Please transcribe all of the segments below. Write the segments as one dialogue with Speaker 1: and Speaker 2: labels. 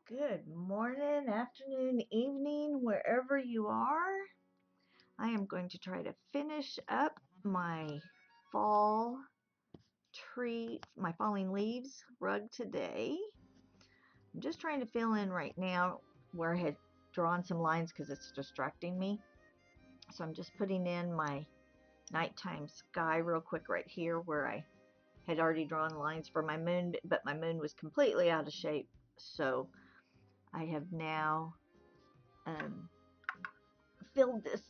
Speaker 1: Good morning, afternoon, evening, wherever you are. I am going to try to finish up my fall tree, my falling leaves rug today. I'm just trying to fill in right now where I had drawn some lines because it's distracting me. So I'm just putting in my nighttime sky real quick right here where I had already drawn lines for my moon, but my moon was completely out of shape. So I have now filled this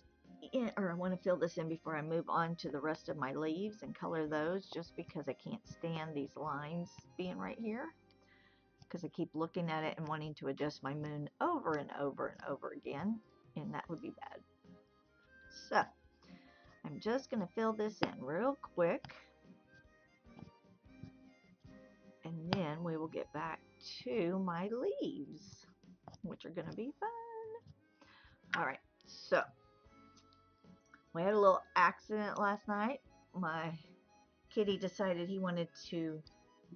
Speaker 1: in, or I want to fill this in before I move on to the rest of my leaves and color those, just because I can't stand these lines being right here, because I keep looking at it and wanting to adjust my moon over and over and over again, and that would be bad. So I'm just going to fill this in real quick, and then we will get back to my leaves, which are going to be fun. All right, so we had a little accident last night. My kitty decided he wanted to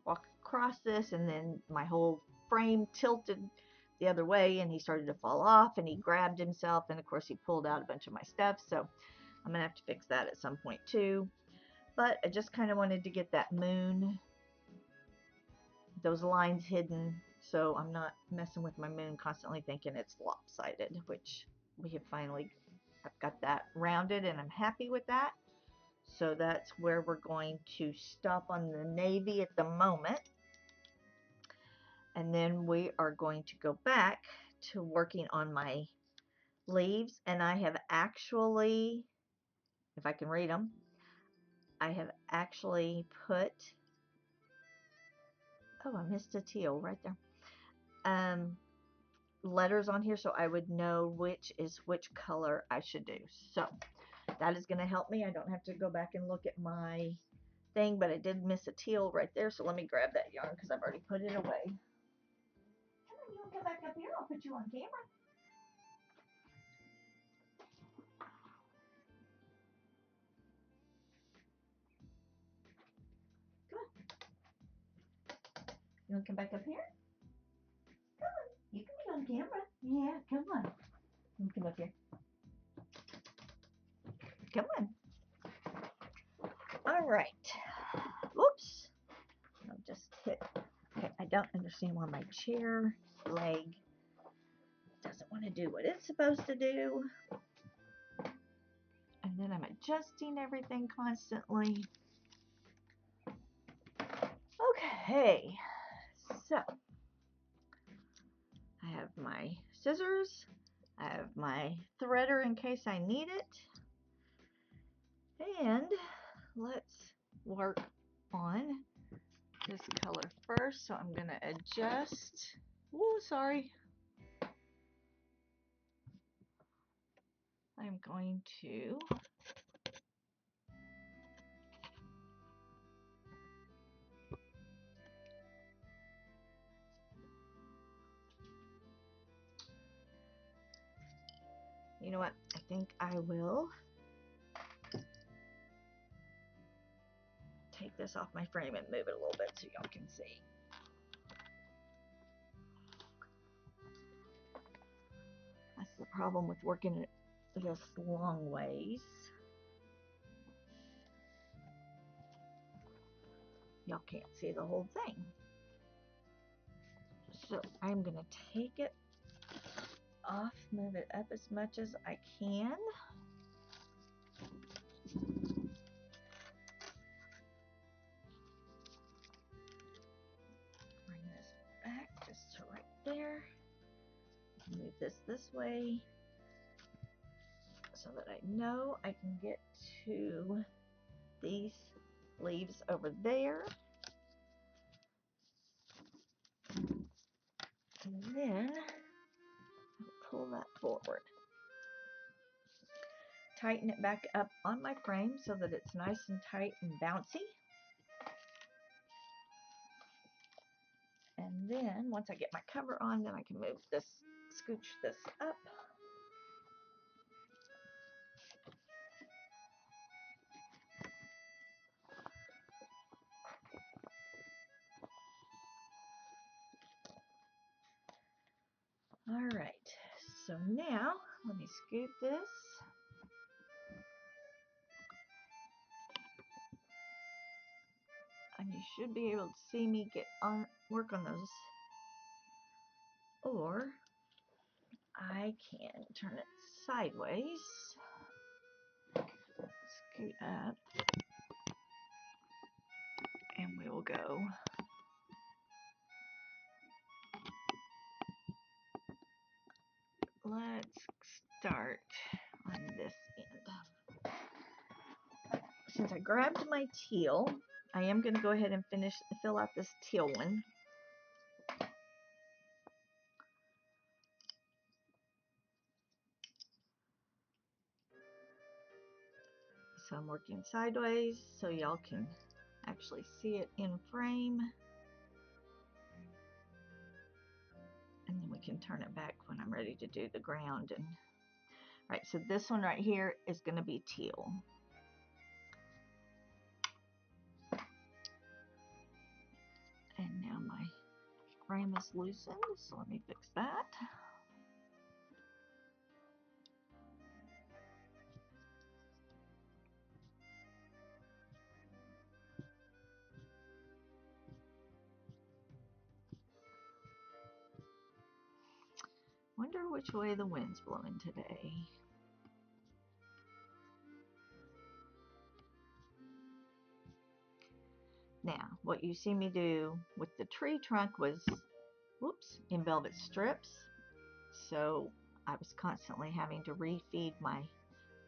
Speaker 1: walk across this, and then my whole frame tilted the other way and he started to fall off, and he grabbed himself, and of course he pulled out a bunch of my stuff, so I'm gonna have to fix that at some point too. But I just kind of wanted to get that moon, those lines hidden, so I'm not messing with my moon constantly thinking it's lopsided, which we have finally, I've got that rounded and I'm happy with that. So that's where we're going to stop on the navy at the moment. And then we are going to go back to working on my leaves. And I have actually, if I can read them, I have actually put, oh, I missed a teal right there. Letters on here so I would know which is which color I should do. So that is going to help me. I don't have to go back and look at my thing, but I did miss a teal right there. So let me grab that yarn because I've already put it away. Come on, you want to come back up here? I'll put you on camera. Come on. You want to come back up here? Come on. You can be on camera. Yeah, come on. You come up here. Come on. All right. Oops. I just hit. Okay, I don't understand why my chair leg doesn't want to do what it's supposed to do. And then I'm adjusting everything constantly. Okay, so I have my scissors, I have my threader in case I need it, and let's work on this color first. So I'm going to adjust. Oh, sorry. I'm going to you know what? I think I will take this off my frame and move it a little bit so y'all can see. That's the problem with working it this long ways. Y'all can't see the whole thing. So I'm going to take it off, move it up as much as I can. Bring this back just to right there. Move this way so that I know I can get to these leaves over there. And then I'll pull that forward. Tighten it back up on my frame so that it's nice and tight and bouncy. And then once I get my cover on, then I can move this, scooch this up. All right, so now let me scoop this. And you should be able to see me work on those. Or I can turn it sideways. Scoot up. And we will go. Let's start on this end. Since I grabbed my teal, I am going to go ahead and fill out this teal one. So I'm working sideways so y'all can actually see it in frame. And then we can turn it back when I'm ready to do the ground. And right, so this one right here is going to be teal. And now my frame is loosened, so let me fix that. Wonder which way the wind's blowing today. Now, what you see me do with the tree trunk was, whoops, in velvet strips. So I was constantly having to refeed my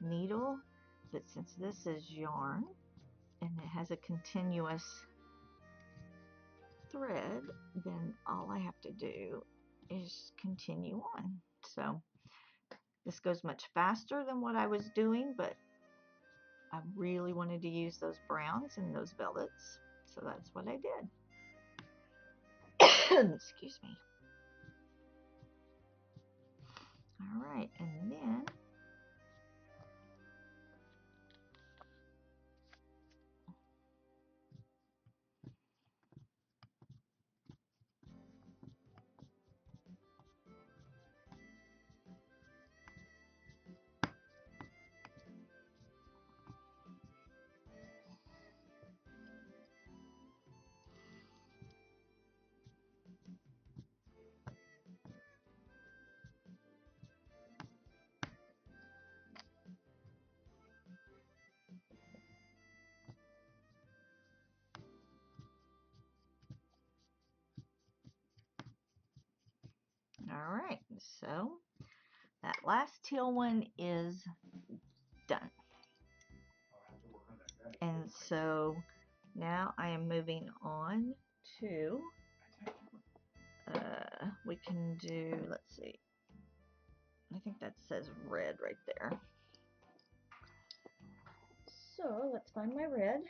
Speaker 1: needle. But since this is yarn and it has a continuous thread, then all I have to do is continue on. So this goes much faster than what I was doing, but I really wanted to use those browns and those velvets, so that's what I did. Excuse me. All right, and then all right, so that last teal one is done. And so now I am moving on to, we can do, let's see, I think that says red right there. So let's find my red.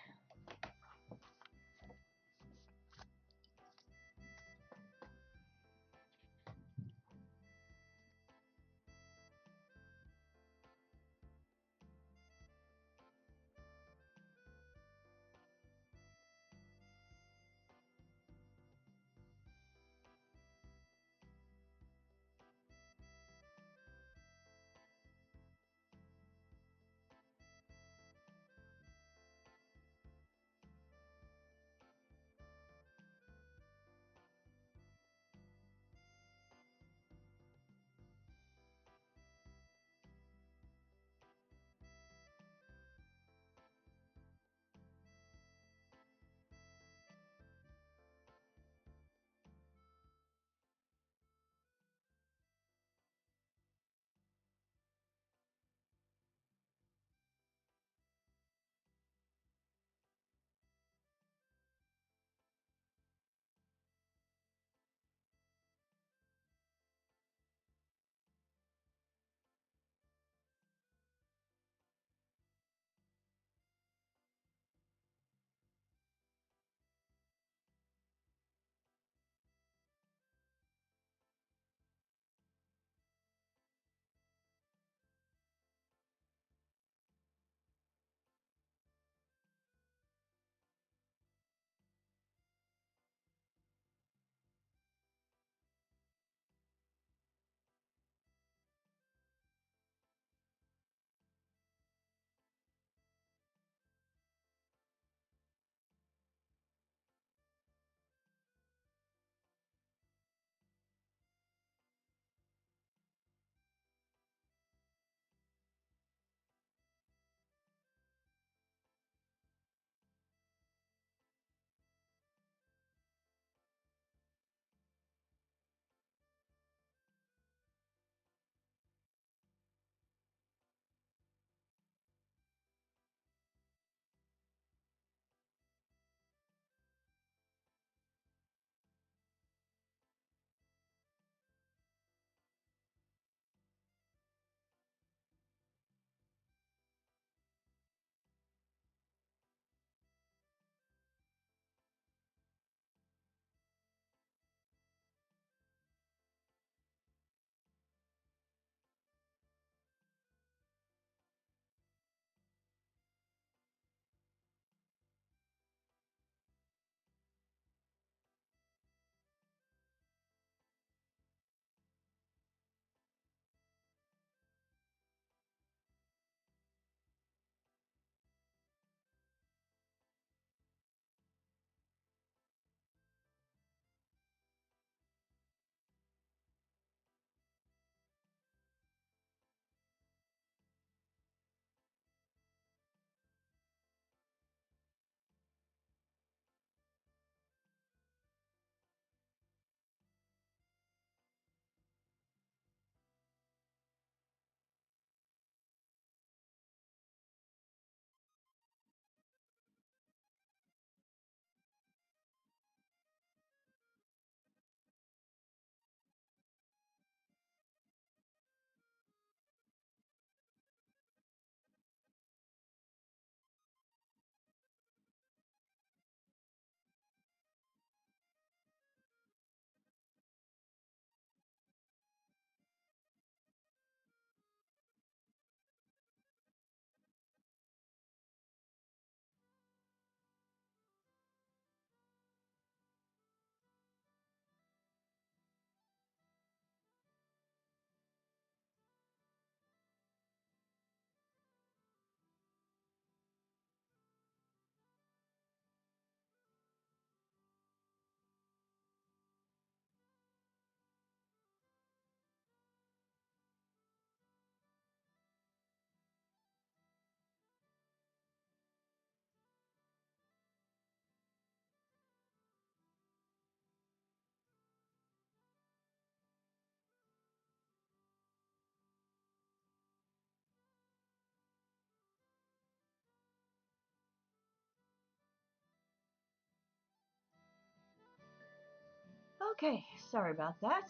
Speaker 1: Okay, sorry about that.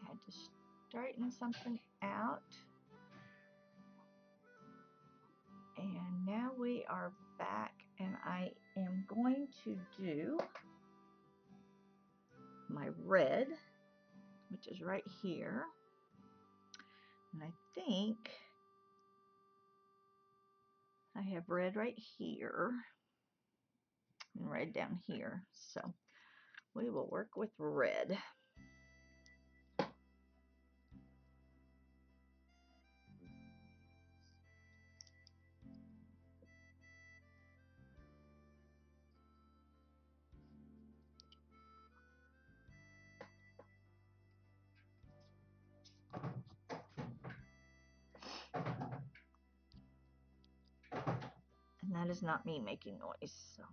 Speaker 1: I had to straighten something out. And now we are back, and I am going to do my red, which is right here. And I think I have red right here and red down here. So we will work with red. And that is not me making noise. So.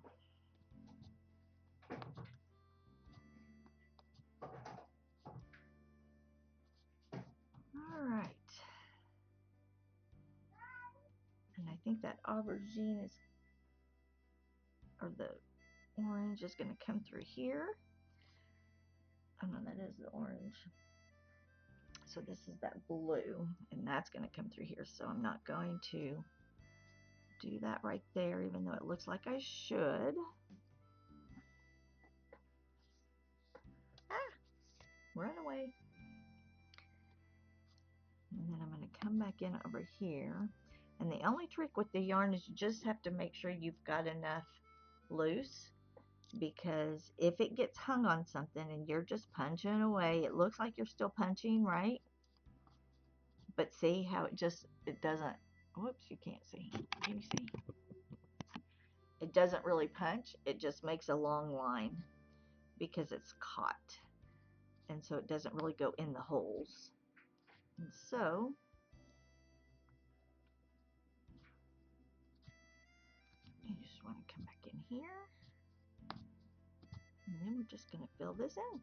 Speaker 1: All right. And I think that aubergine is, or the orange is going to come through here. Oh no, that is the orange. So this is that blue, and that's going to come through here. So I'm not going to do that right there, even though it looks like I should. Ah, run away. And then I'm going to come back in over here. And the only trick with the yarn is you just have to make sure you've got enough loose, because if it gets hung on something and you're just punching away, it looks like you're still punching, right? But see how it doesn't, whoops, you can't see. Can you see? It doesn't really punch. It just makes a long line because it's caught. And so it doesn't really go in the holes. And so you just want to come back in here. And then we're just going to fill this in.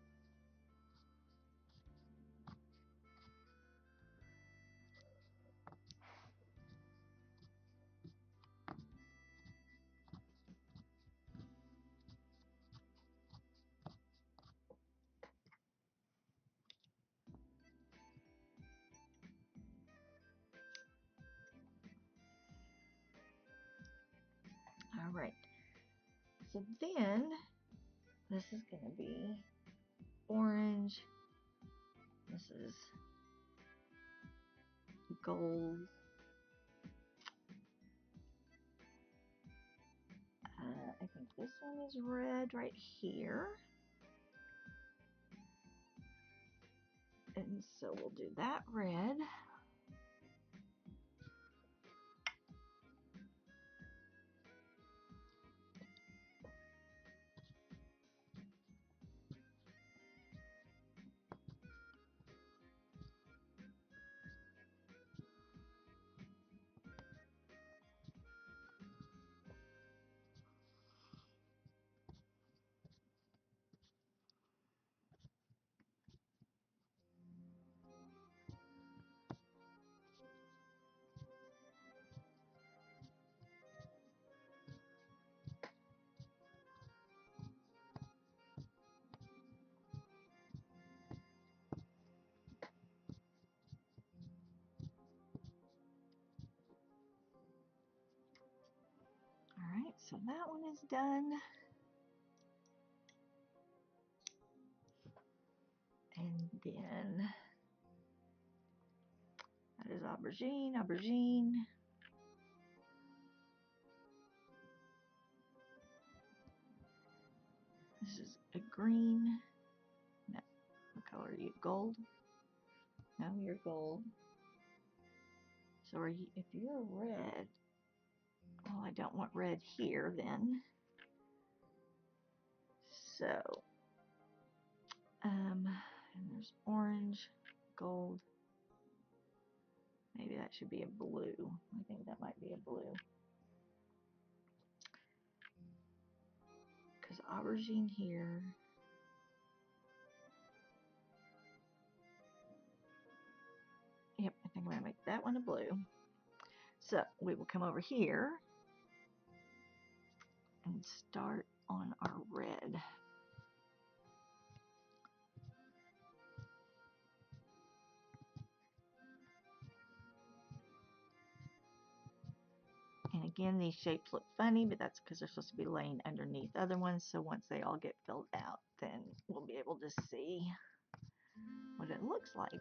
Speaker 1: All right. So then this is going to be orange. This is gold. I think this one is red right here. And so we'll do that red. Alright, so that one is done. And then that is aubergine, aubergine. This is a green. No, what color are you? Gold? No, you're gold. So are you, if you're red, well, I don't want red here then. So, and there's orange, gold. Maybe that should be a blue. I think that might be a blue. Because aubergine here. Yep, I think I'm going to make that one a blue. So we will come over here and start on our red. Again, these shapes look funny, but that's because they're supposed to be laying underneath other ones. So once they all get filled out, then we'll be able to see what it looks like.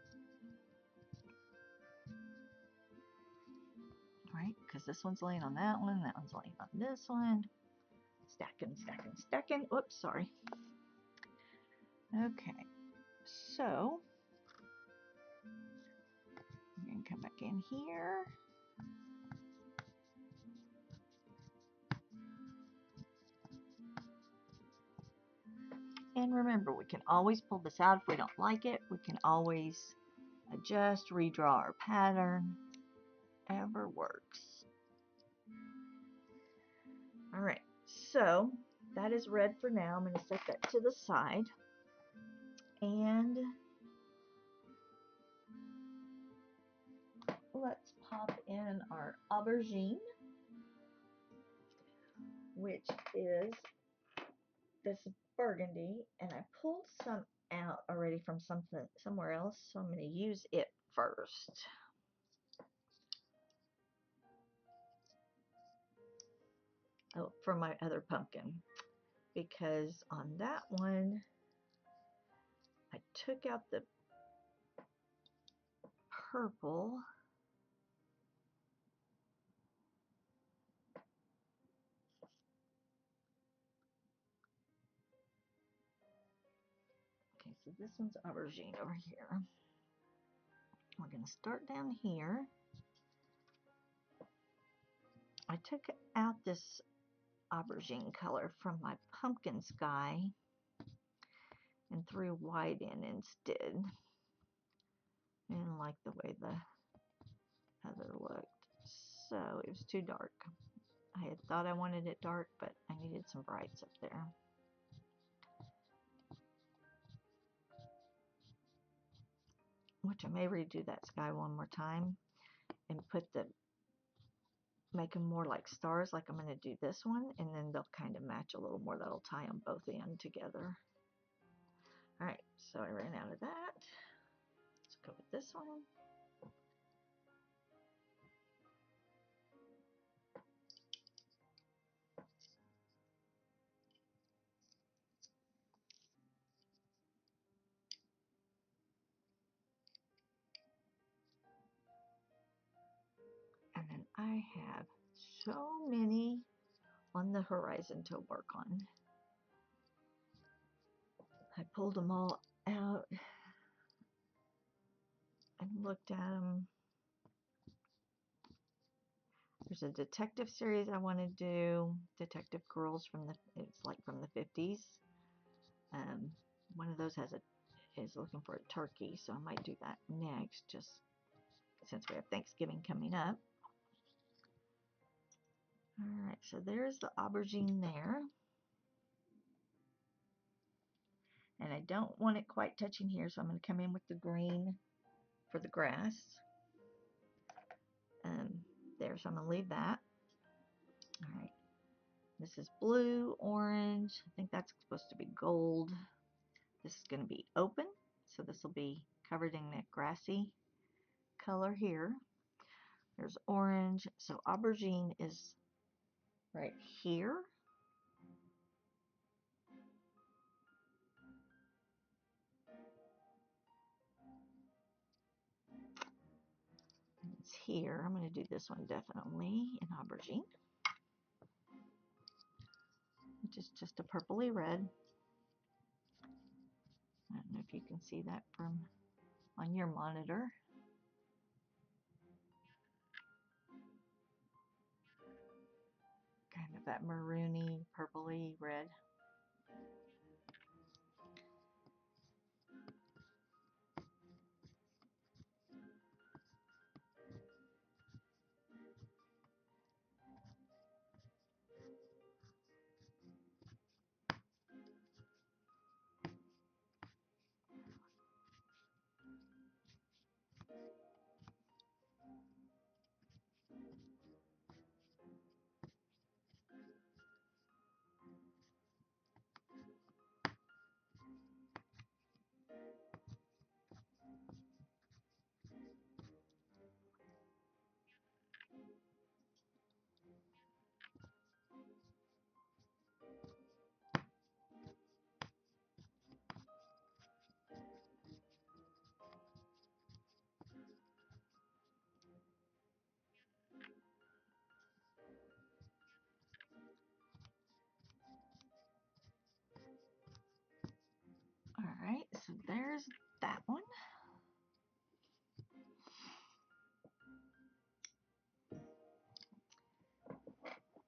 Speaker 1: Right? Because this one's laying on that one's laying on this one. Stacking, stacking, stacking. Oops, sorry. Okay, so I'm going to come back in here. And remember, we can always pull this out if we don't like it. We can always adjust, redraw our pattern. Ever works. Alright, so that is red for now. I'm going to set that to the side. And let's pop in our aubergine, which is this burgundy, and I pulled some out already from somewhere else, so I'm going to use it first. Oh, for my other pumpkin, because on that one I took out the purple. Okay, so this one's aubergine over here. We're going to start down here. I took out this aubergine color from my pumpkin sky and threw white in instead. I didn't like the way the other looked, so it was too dark. I had thought I wanted it dark, but I needed some brights up there. Which I may redo that sky one more time and make them more like stars, like I'm going to do this one, and then they'll kind of match a little more. That'll tie them both in together. Alright, so I ran out of that. Let's go with this one. And then I have so many on the horizon to work on. I pulled them all out and looked at them. There's a detective series I want to do, Detective Girls it's like from the 50s. One of those is looking for a turkey, so I might do that next, just since we have Thanksgiving coming up. Alright, so there's the aubergine there. And I don't want it quite touching here, so I'm going to come in with the green for the grass. There, so I'm going to leave that. Alright, this is blue, orange, I think that's supposed to be gold. This is going to be open, so this will be covered in that grassy color here. There's orange, so aubergine is right here. It's here. I'm going to do this one definitely in aubergine, which is just a purpley red. I don't know if you can see that from on your monitor. Kind of that maroony, purpley red. there's that one.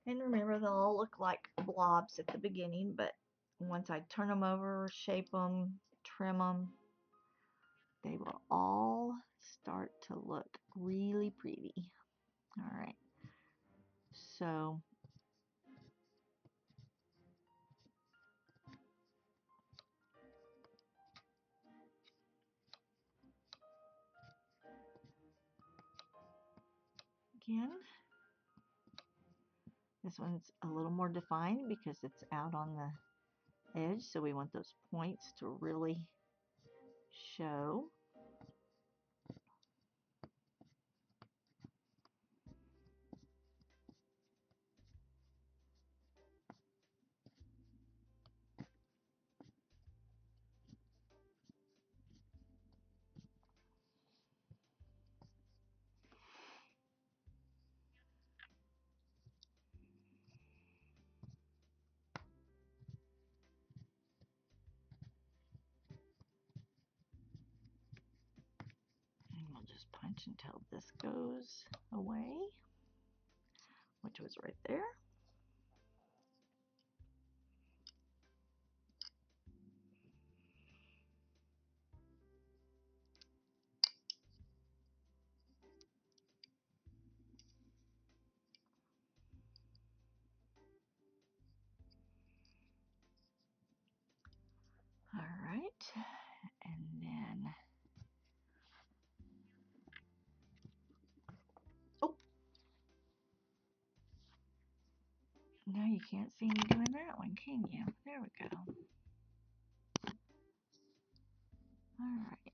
Speaker 1: And remember, they'll all look like blobs at the beginning, but once I turn them over, shape them, trim them, they will all start to look really pretty. All right. So again, this one's a little more defined because it's out on the edge, so we want those points to really show. And we'll just punch until this goes away, which was right there. All right, and then, oh, now you can't see me doing that one, can you? There we go. All right.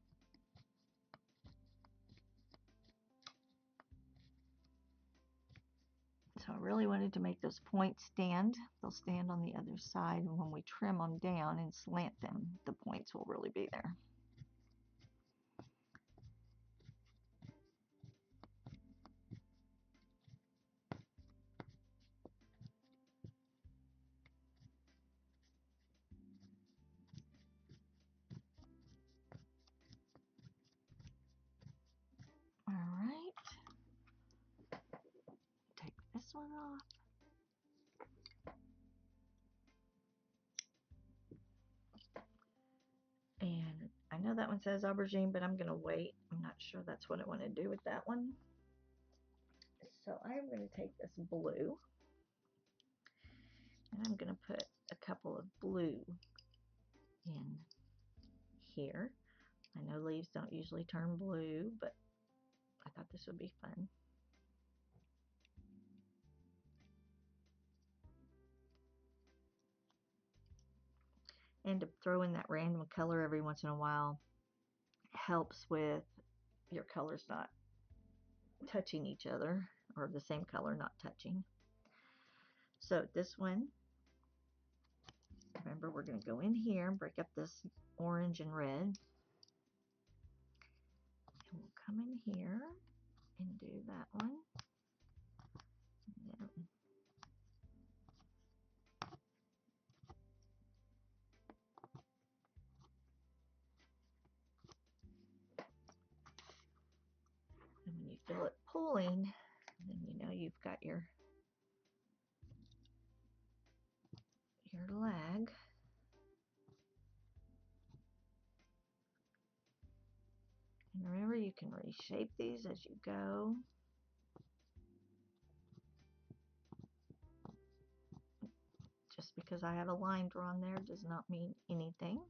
Speaker 1: So I really wanted to make those points stand. They'll stand on the other side, and when we trim them down and slant them, the points will really be there. All right. Take this one off. And I know that one says aubergine, but I'm going to wait. I'm not sure that's what I want to do with that one. So I'm going to take this blue, and I'm going to put a couple of blue in here. I know leaves don't usually turn blue, but I thought this would be fun. And to throw in that random color every once in a while helps with your colors not touching each other, or the same color not touching. So this one, remember, we're going to go in here and break up this orange and red. And we'll come in here and do that one. And then and when you feel it pulling, then you know you've got your lag. And remember, you can reshape these as you go. Just because I have a line drawn there does not mean anything.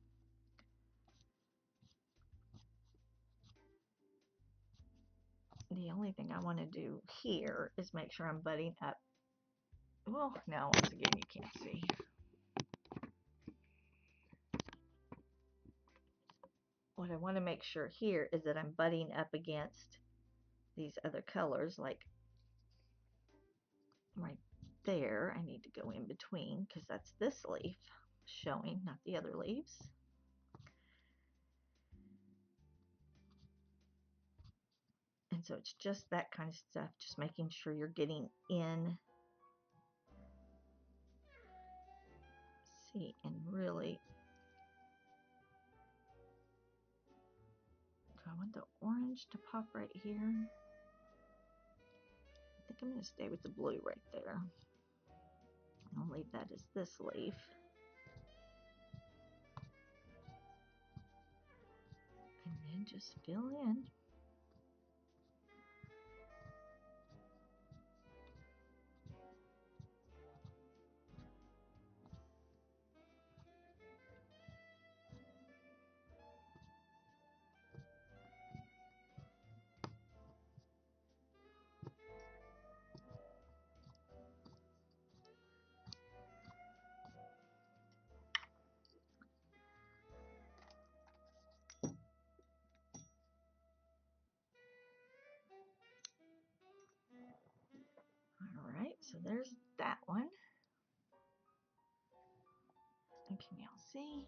Speaker 1: The only thing I want to do here is make sure I'm butting up. Well, now once again you can't see. What I want to make sure here is that I'm butting up against these other colors, like right there. I need to go in between because that's this leaf showing, not the other leaves. And so it's just that kind of stuff, just making sure you're getting in. See, and really I want the orange to pop right here. I think I'm going to stay with the blue right there. I'll leave that as this leaf. And then just fill in. Alright, so there's that one. And can y'all see?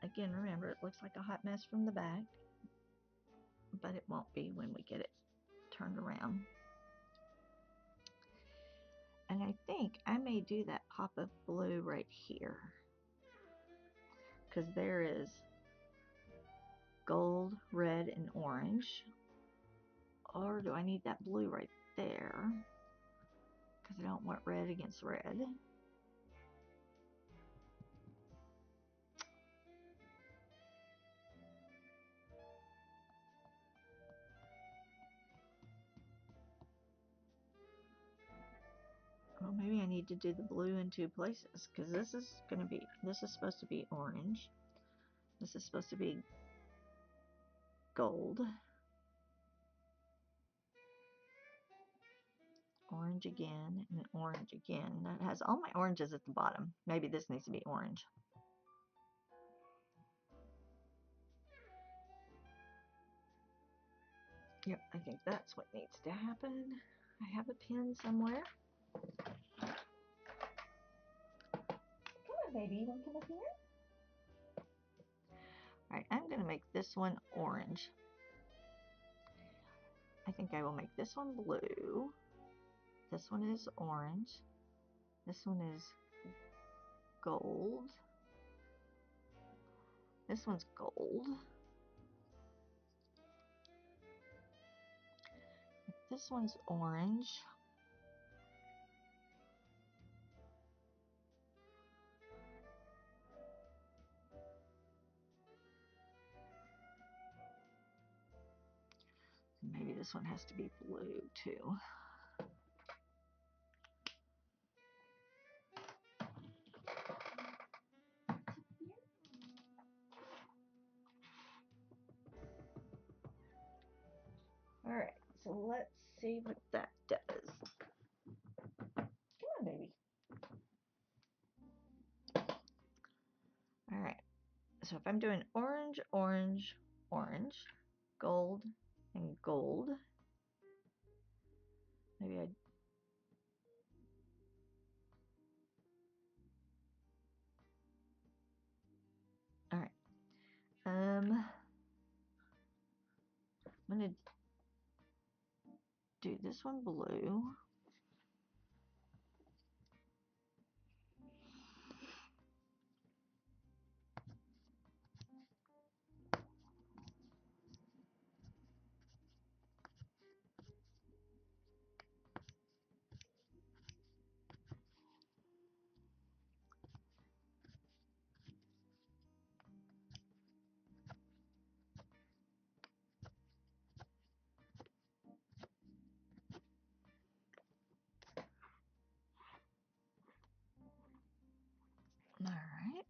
Speaker 1: Again, remember, it looks like a hot mess from the back, but it won't be when we get it turned around. And I think I may do that pop of blue right here, because there is gold, red, and orange. Or do I need that blue right there? Because I don't want red against red. Well, maybe I need to do the blue in two places, because this is supposed to be orange. This is supposed to be gold. Orange again, and orange again. That has all my oranges at the bottom. Maybe this needs to be orange. Yep, I think that's what needs to happen. I have a pen somewhere. Come on, baby, you want to come up here? Alright, I'm going to make this one orange. I think I will make this one blue. This one is orange. This one is gold. This one's gold. This one's orange. Maybe this one has to be blue too. Alright, so let's see what that does. Come on, baby. Alright, so if I'm doing orange, orange, orange, gold, and gold, maybe I alright. I'm gonna do this one blue. Alright.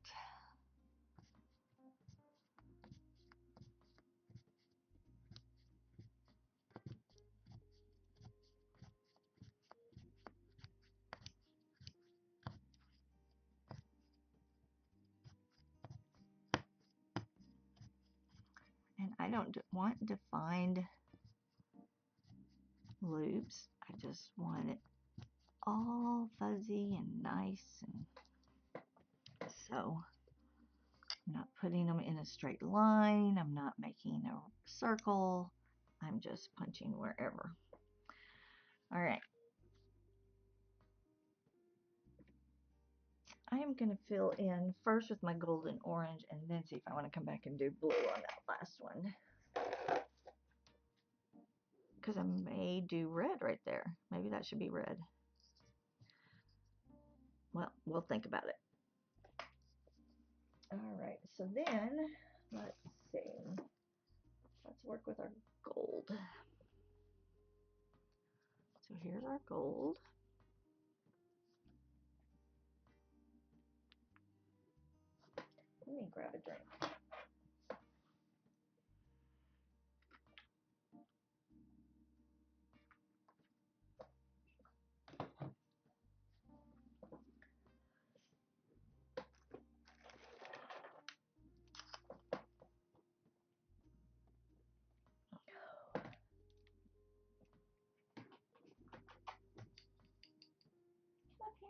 Speaker 1: And I don't want defined loops. I just want it all fuzzy and nice, and so I'm not putting them in a straight line. I'm not making a circle. I'm just punching wherever. All right. I am going to fill in first with my golden orange and then see if I want to come back and do blue on that last one. Because I may do red right there. Maybe that should be red. Well, we'll think about it. Alright, so then, let's see. Let's work with our gold. So here's our gold. Let me grab a drink. Up here.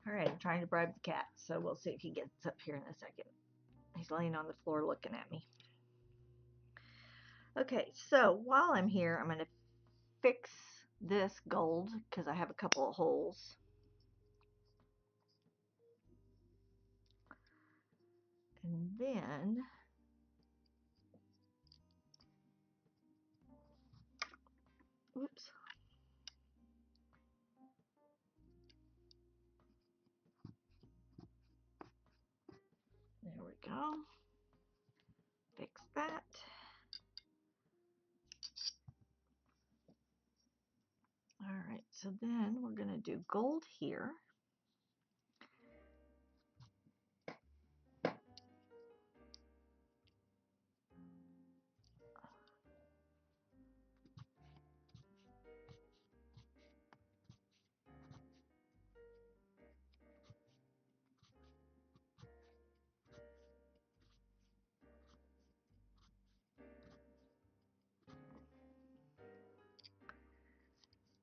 Speaker 1: Alright, I'm trying to bribe the cat, so we'll see if he gets up here in a second. He's laying on the floor looking at me. Okay, so while I'm here, I'm going to fix this gold because I have a couple of holes. And then oops. There we go. Fix that. Alright, so then we're going to do gold here.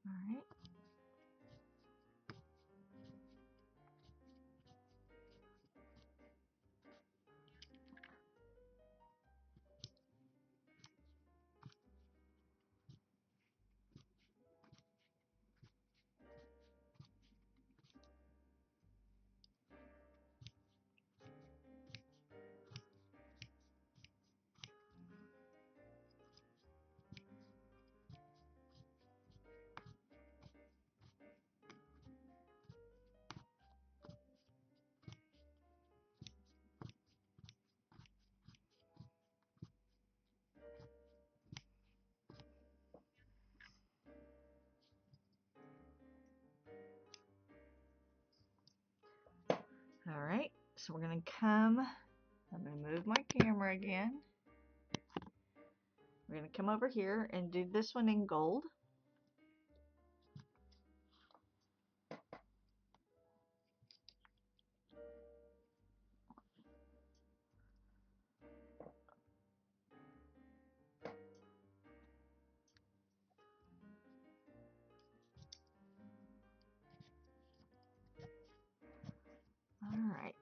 Speaker 1: Alright. Alright, so we're going to come, I'm going to move my camera again. We're going to come over here and do this one in gold. Alright.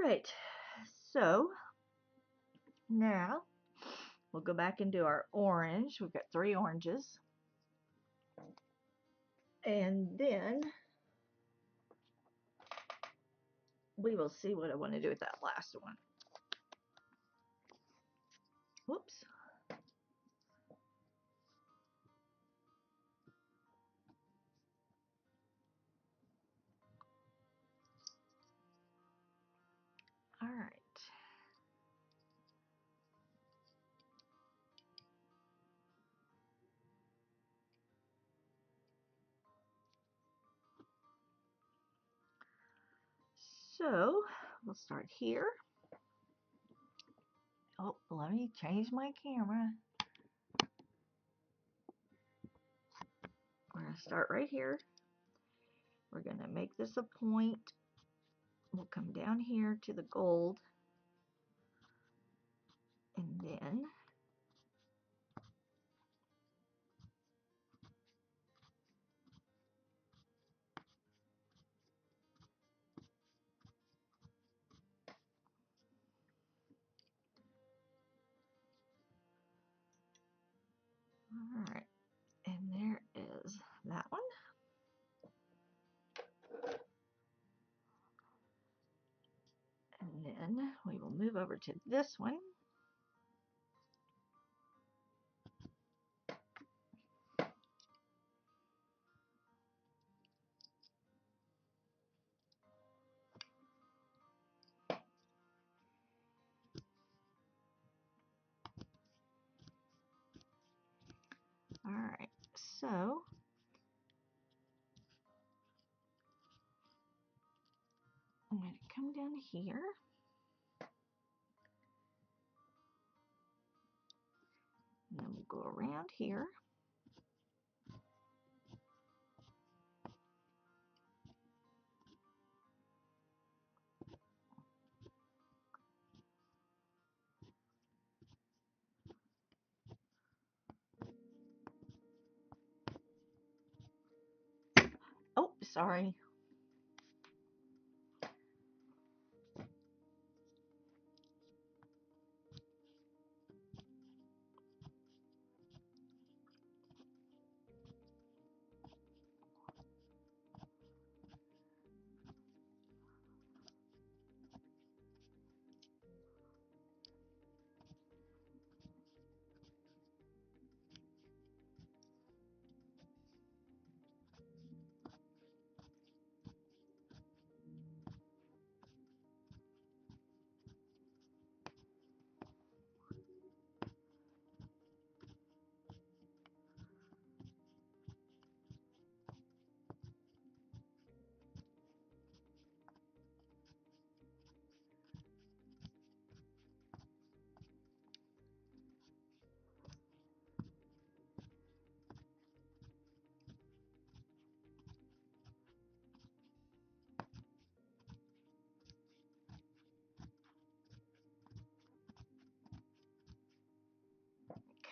Speaker 1: right, so now we'll go back and do our orange. We've got 3 oranges. And then we will see what I want to do with that last one. Whoops. All right. So we'll start here. Oh, let me change my camera. We're going to start right here. We're going to make this a point. We'll come down here to the gold. And then all right, and there is that one. And then we will move over to this one. All right, so I'm going to come down here. And then we'll go around here. Oh, sorry.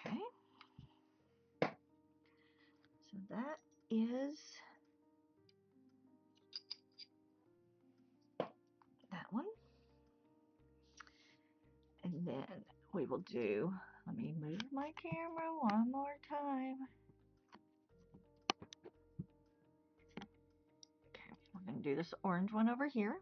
Speaker 1: Okay. So that is that one. And then we will do, let me move my camera one more time. Okay, we're going to do this orange one over here.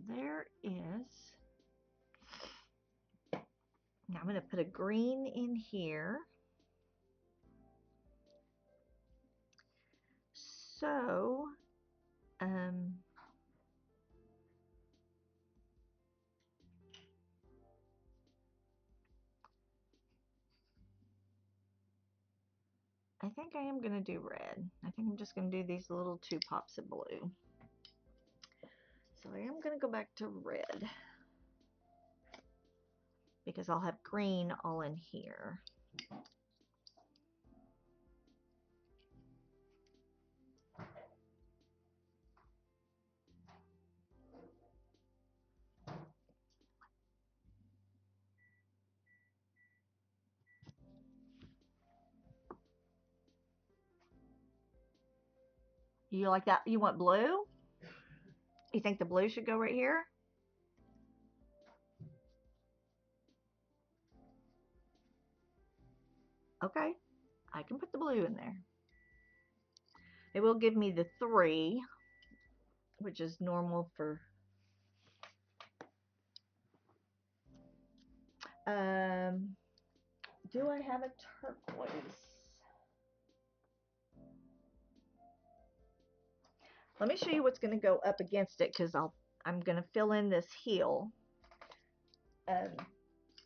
Speaker 1: there is, now I'm going to put a green in here. So, I think I am going to do red. I think I'm just going to do these little 2 pops of blue. So I am going to go back to red because I'll have green all in here. You like that? You want blue? You think the blue should go right here? Okay, I can put the blue in there. It will give me the 3, which is normal for do I have a turquoise? Let me show you what's going to go up against it because I'm going to fill in this heel.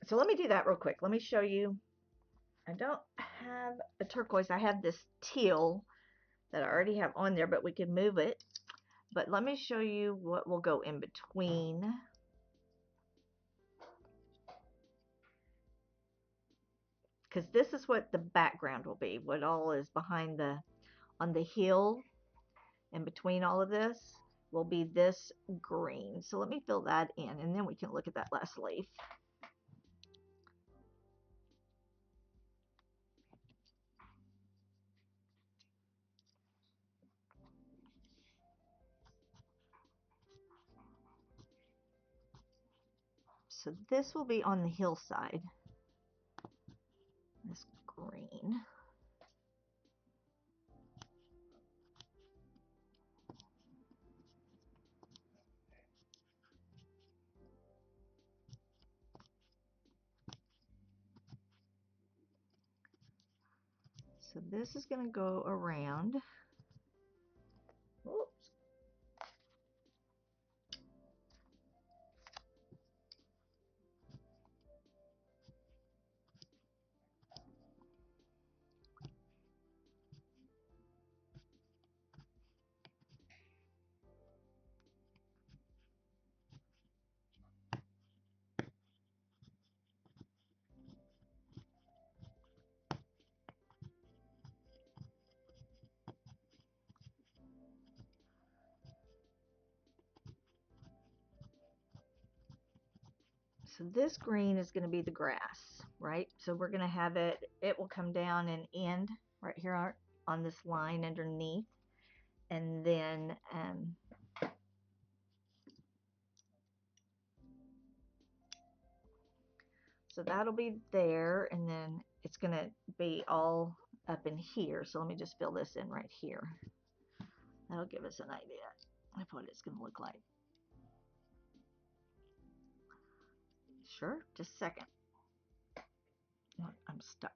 Speaker 1: So let me do that real quick. Let me show you. I don't have a turquoise. I have this teal that I already have on there, but we can move it. But let me show you what will go in between. Because this is what the background will be. What all is behind on the heel in between all of this will be this green. So let me fill that in and then we can look at that last leaf. So this will be on the hillside, this green. So this is going to go around. Oops. So this green is going to be the grass, right? So we're going to have it will come down and end right here on this line underneath. And then so that'll be there, and then it's going to be all up in here. So let me just fill this in right here. That'll give us an idea of what it's going to look like. Sure, just a second. I'm stuck.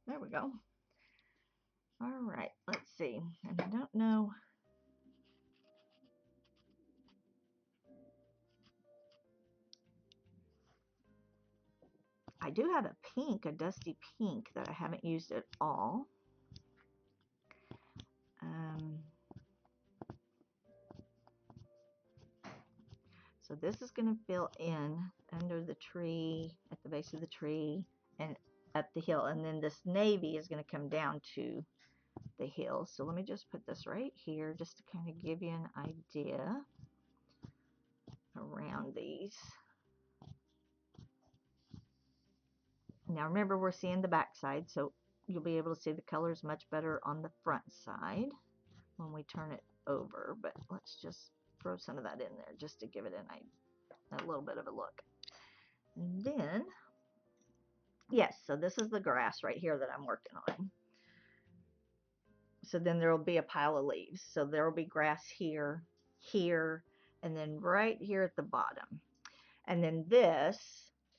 Speaker 1: There we go. All right, let's see. And I don't know. I do have a pink, a dusty pink that I haven't used at all. So this is going to fill in under the tree, at the base of the tree, and up the hill. And then this navy is going to come down to the hill. So let me just put this right here just to kind of give you an idea around these. Now remember, we're seeing the back side, so you'll be able to see the colors much better on the front side when we turn it over. But let's just throw some of that in there just to give it a little bit of a look. And then, yes, so this is the grass right here that I'm working on. So then there will be a pile of leaves. So there will be grass here, here, and then right here at the bottom. And then this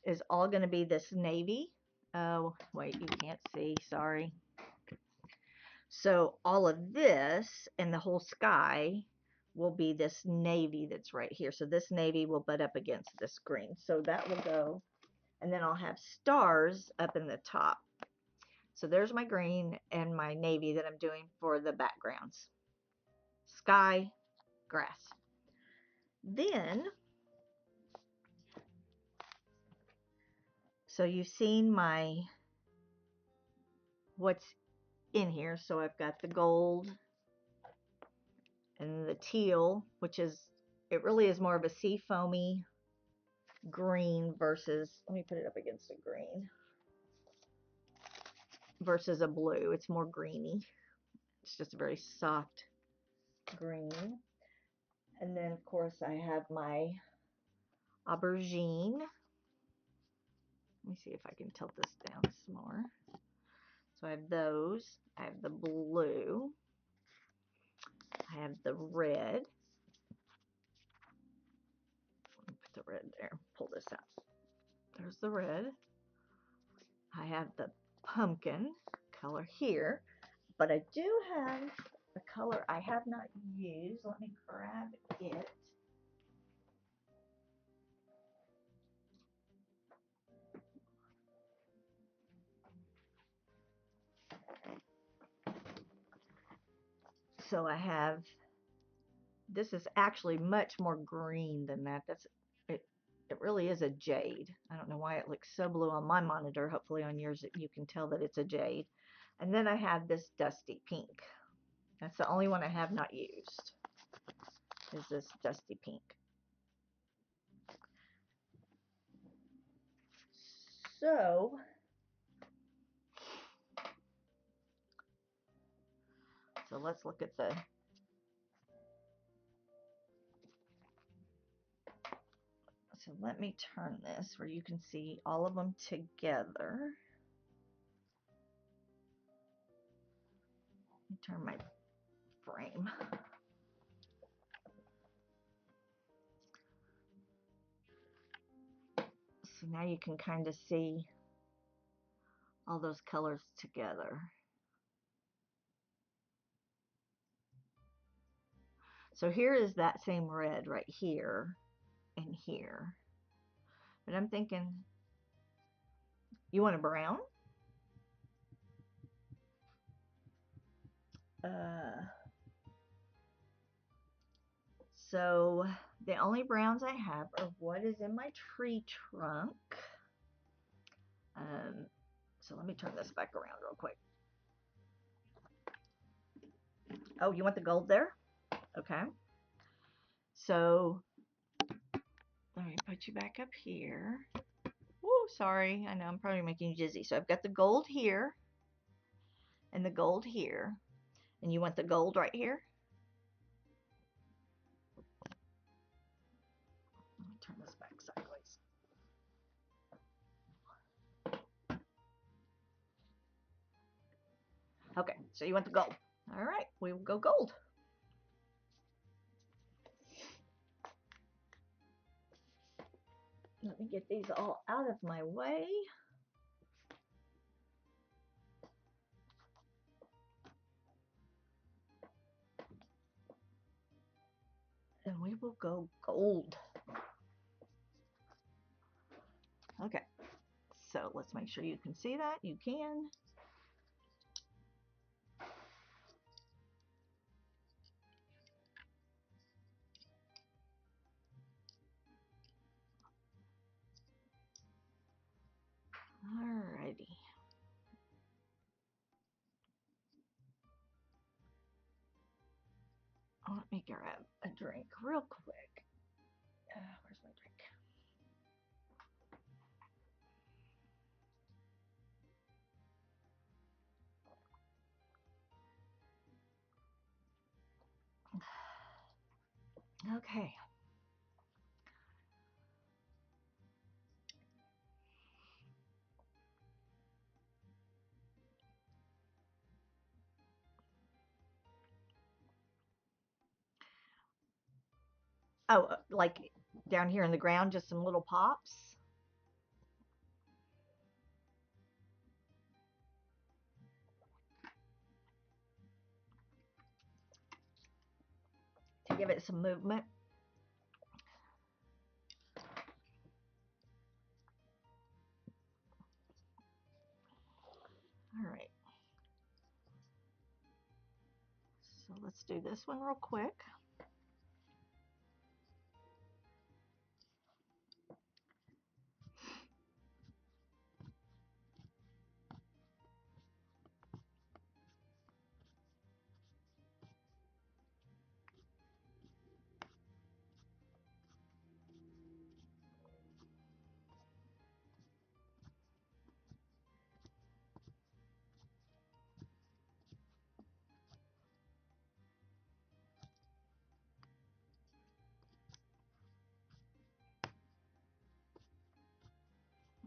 Speaker 1: is all going to be this navy. Oh, wait, you can't see, sorry. So all of this and the whole sky will be this navy that's right here. So this navy will butt up against this green. So that will go, and then I'll have stars up in the top. So there's my green and my navy that I'm doing for the backgrounds. Sky, grass. Then, so you've seen my, what's in here. So I've got the gold and the teal, which is, it really is more of a sea foamy green versus, let me put it up against a green, versus a blue. It's more greeny. It's just a very soft green. And then of course I have my aubergine. Let me see if I can tilt this down some more. So I have those. I have the blue. I have the red. Let me put the red there. Pull this out. There's the red. I have the pumpkin color here. But I do have a color I have not used. Let me grab it. So I have, this is actually much more green than that. That's it. It really is a jade. I don't know why it looks so blue on my monitor. Hopefully on yours you can tell that it's a jade. And then I have this dusty pink. That's the only one I have not used, is this dusty pink. So let's look at the, so let me turn this where you can see all of them together. Let me turn my frame. So now you can kind of see all those colors together. So here is that same red right here and here. But I'm thinking, you want a brown? So the only browns I have are what is in my tree trunk. So let me turn this back around real quick. Oh, you want the gold there? Okay. So let me put you back up here. Woo, sorry. I know I'm probably making you dizzy. So I've got the gold here and the gold here. And you want the gold right here? Let me turn this back sideways. Okay, so you want the gold. All right, we will go gold. Let me get these all out of my way. And we will go gold. Okay, so let's make sure you can see that. You can. Alrighty. Let me grab a drink real quick. Where's my drink? Okay. Oh, like down here in the ground, just some little pops. To give it some movement. All right. So let's do this one real quick.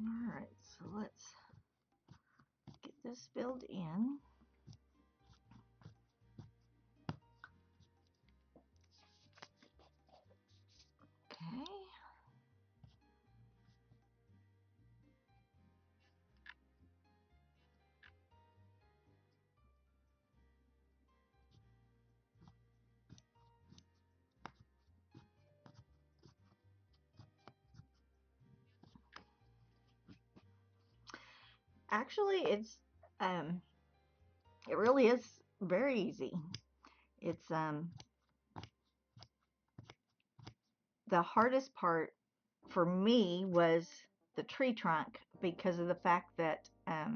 Speaker 1: All right, so let's get this filled in. Okay. Actually, um, it really is very easy. It's the hardest part for me was the tree trunk because of the fact that I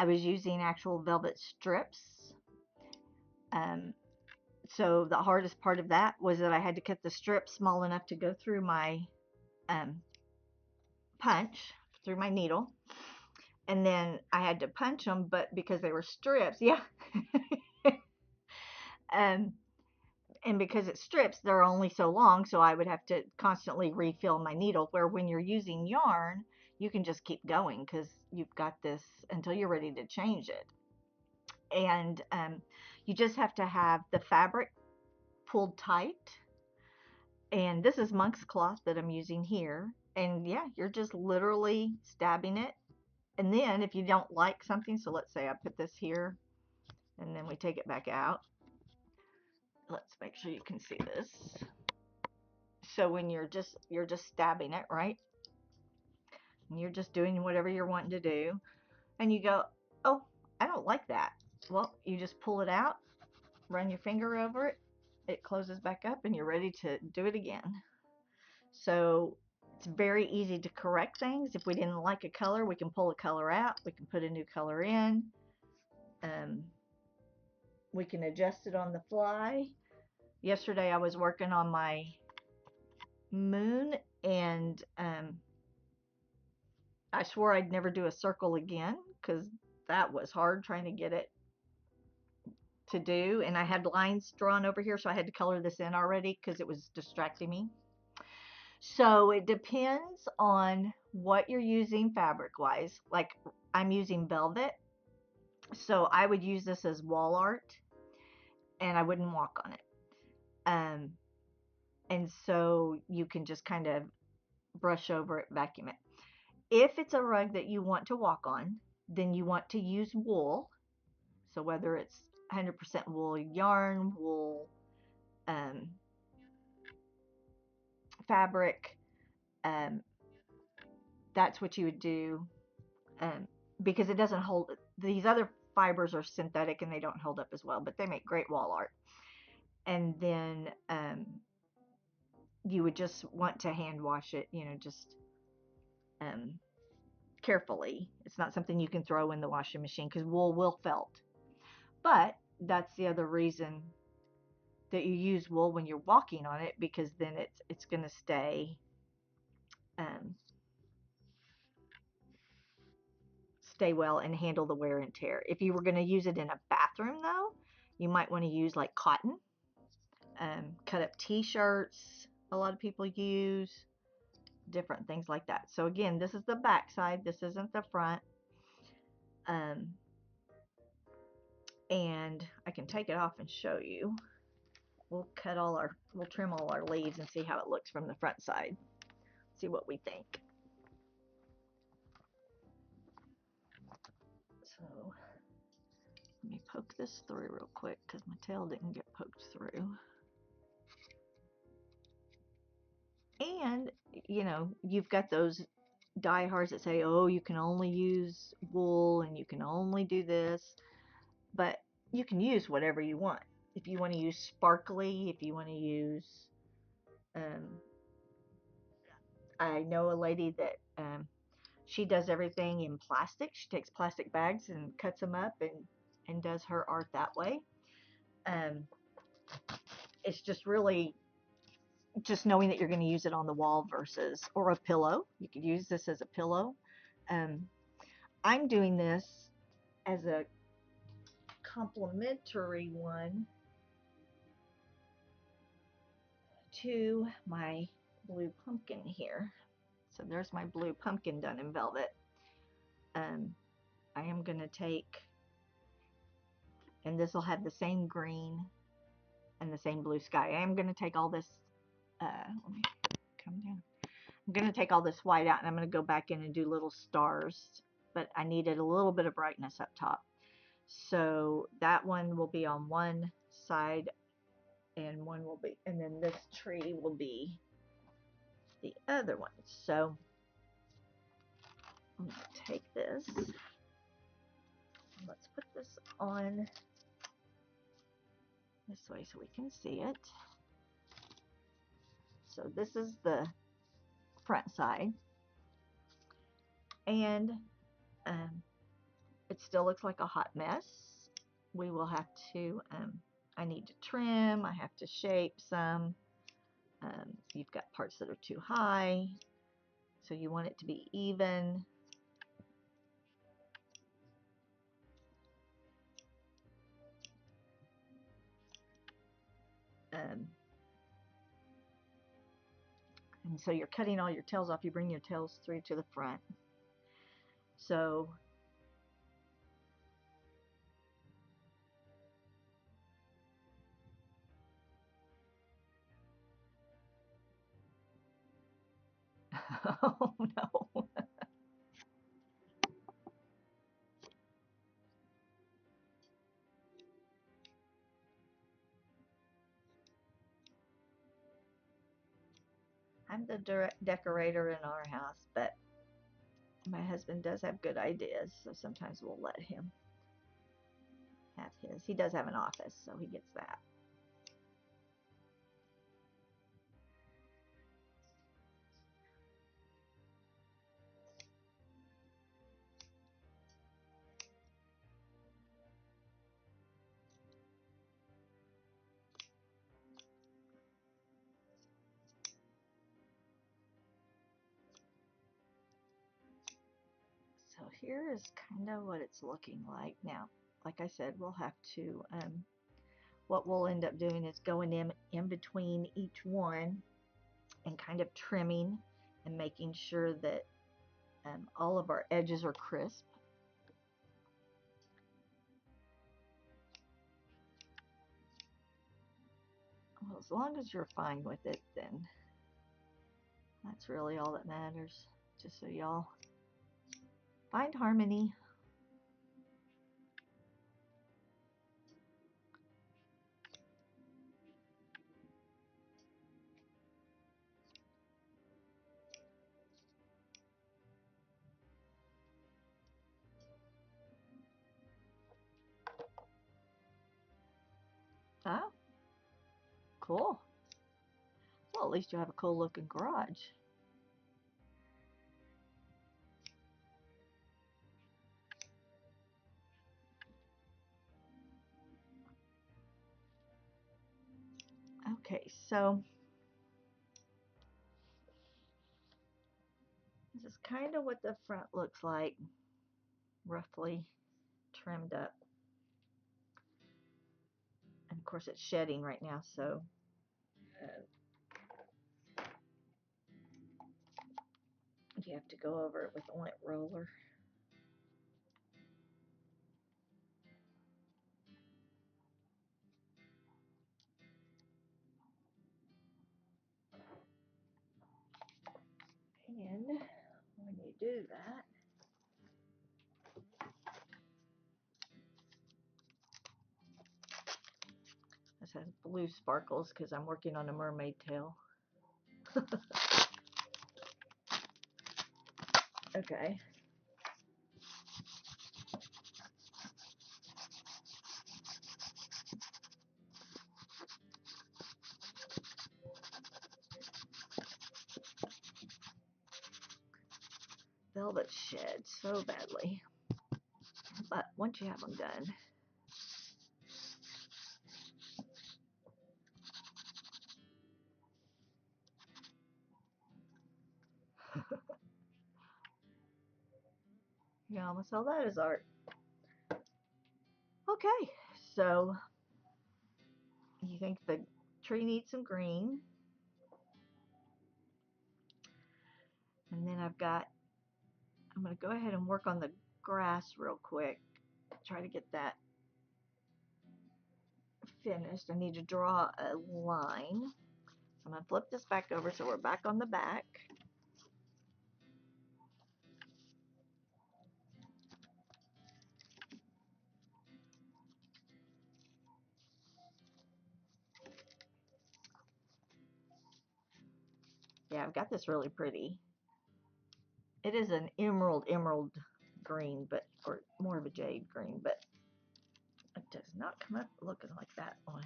Speaker 1: was using actual velvet strips. Um, so the hardest part of that was that I had to cut the strip small enough to go through my um, punch, through my needle. And then I had to punch them, but because they were strips, yeah. um, and because it's strips, they're only so long, so I would have to constantly refill my needle. Where when you're using yarn, you can just keep going because you've got this until you're ready to change it. And you just have to have the fabric pulled tight. And this is monk's cloth that I'm using here. And yeah, you're just literally stabbing it. And then if you don't like something, so let's say I put this here and then we take it back out. Let's make sure you can see this. So when you're just stabbing it, right? And you're just doing whatever you're wanting to do. And you go, oh, I don't like that. Well, you just pull it out, run your finger over it, it closes back up, and you're ready to do it again. So it's very easy to correct things. If we didn't like a color, we can pull a color out, we can put a new color in. Um, we can adjust it on the fly. Yesterday I was working on my moon, and I swore I'd never do a circle again because that was hard trying to get it to do. And I had lines drawn over here, so I had to color this in already because it was distracting me. So it depends on what you're using fabric wise. Like I'm using velvet, so I would use this as wall art and I wouldn't walk on it. Um, and so you can just kind of brush over it, vacuum it. If it's a rug that you want to walk on, then you want to use wool. So whether it's 100% wool yarn, wool um, fabric, um, that's what you would do, because it doesn't hold. These other fibers are synthetic and they don't hold up as well, but they make great wall art. And then you would just want to hand wash it, just um, carefully. It's not something you can throw in the washing machine because wool will felt. But that's the other reason that you use wool when you're walking on it, because then it's going to um, stay well and handle the wear and tear. If you were going to use it in a bathroom though, you might want to use like cotton, cut up t-shirts. A lot of people use different things like that. So again, this is the back side. This isn't the front. And I can take it off and show you. we'll trim all our leaves and see how it looks from the front side. See what we think. So let me poke this through real quick because my tail didn't get poked through. And you know, you've got those diehards that say, oh, you can only use wool and you can only do this, but you can use whatever you want. If you want to use sparkly, if you want to use I know a lady that she does everything in plastic. She takes plastic bags and cuts them up and does her art that way. It's just really just knowing that you're going to use it on the wall versus, or a pillow. You could use this as a pillow. I'm doing this as a complementary one to my blue pumpkin here. So there's my blue pumpkin done in velvet. I am going to take, and this will have the same green and the same blue sky. I am going to take all this, let me come down. I'm going to take all this white out and I'm going to go back in and do little stars, but I needed a little bit of brightness up top. So that one will be on one side and one will be, and then this tree will be the other one. So I'm going to take this, let's put this on this way so we can see it. So this is the front side, and it still looks like a hot mess. We will have to, I need to trim, I have to shape some. You've got parts that are too high, so you want it to be even. And so you're cutting all your tails off. You bring your tails through to the front. So oh no. I'm the decorator in our house, but my husband does have good ideas, so sometimes we'll let him have his. He does have an office, so he gets that. So here is kind of what it's looking like now. Like I said, we'll have to, what we'll end up doing is going in between each one and kind of trimming and making sure that all of our edges are crisp. Well, as long as you're fine with it, then that's really all that matters. Just so y'all find harmony. Oh, cool. Well, at least you have a cool looking garage. Okay, so this is kind of what the front looks like, roughly trimmed up. And of course it's shedding right now, so you have to go over it with a lint roller. do that. This has blue sparkles because I'm working on a mermaid tail. Okay. Velvet shed so badly. But once you have them done, you can almost sell that as art. Okay, so you think the tree needs some green. And then I'm going to go ahead and work on the grass real quick. Try to get that finished. I need to draw a line. So I'm going to flip this back over so we're back on the back. Yeah, I've got this really pretty. It is an emerald green, but or more of a jade green, but it does not come up looking like that one.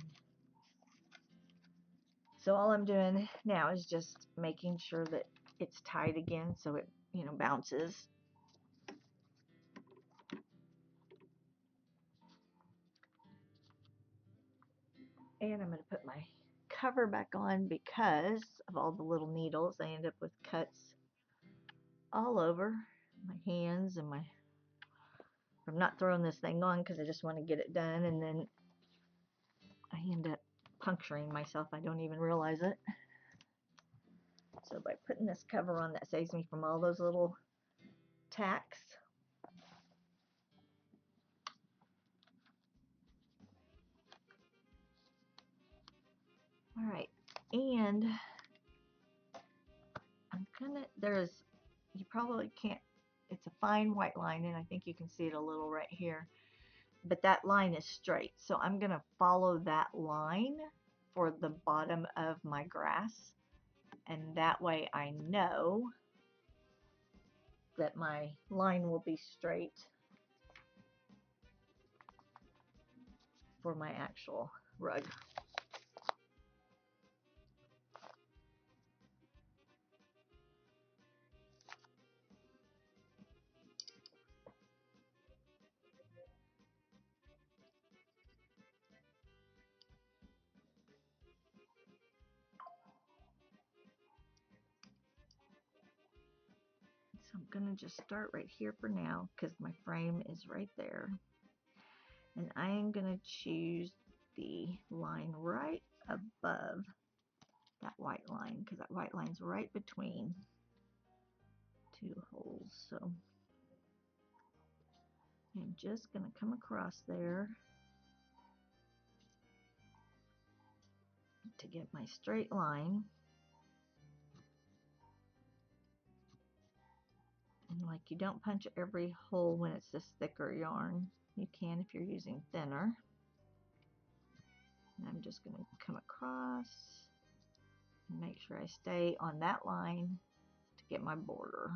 Speaker 1: So all I'm doing now is just making sure that it's tight again so it, bounces. And I'm going to put my cover back on because of all the little needles. I end up with cuts all over my hands and I'm not throwing this thing on because I just want to get it done, and then I end up puncturing myself. I don't even realize it. So by putting this cover on, that saves me from all those little tacks. All right, and you probably can't, it's a fine white line, and I think you can see it a little right here, but that line is straight. So I'm going to follow that line for the bottom of my grass, and that way I know that my line will be straight for my actual rug. So I'm going to just start right here for now because my frame is right there. And I am going to choose the line right above that white line because that white line's right between two holes. So I'm just going to come across there to get my straight line. And like, you don't punch every hole when it's this thicker yarn. You can if you're using thinner. And I'm just going to come across and make sure I stay on that line to get my border.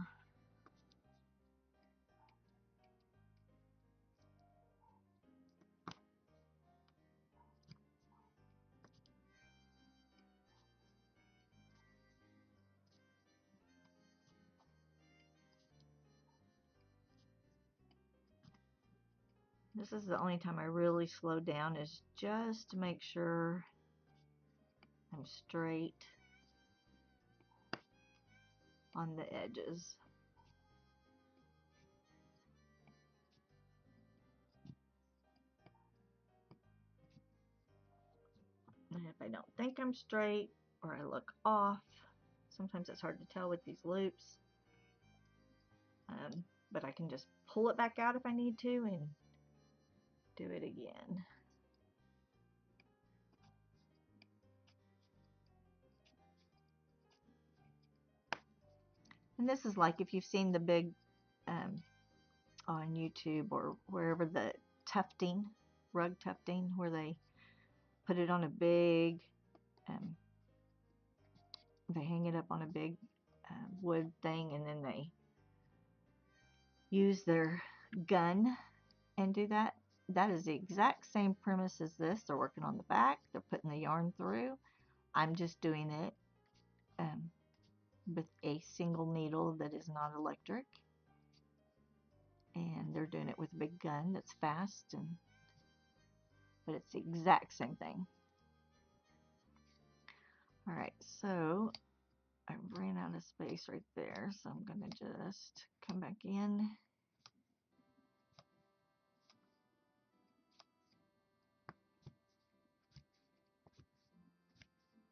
Speaker 1: This is the only time I really slow down, is just to make sure I'm straight on the edges. And if I don't think I'm straight or I look off, sometimes it's hard to tell with these loops, but I can just pull it back out if I need to and do it again. And this is like if you've seen the big on YouTube or wherever, the tufting, rug tufting, where they put it on a big, they hang it up on a big wood thing, and then they use their gun and do that. That is the exact same premise as this. They're working on the back, they're putting the yarn through. I'm just doing it with a single needle that is not electric, and they're doing it with a big gun that's fast, but it's the exact same thing. Alright, so I ran out of space right there, so I'm going to just come back in.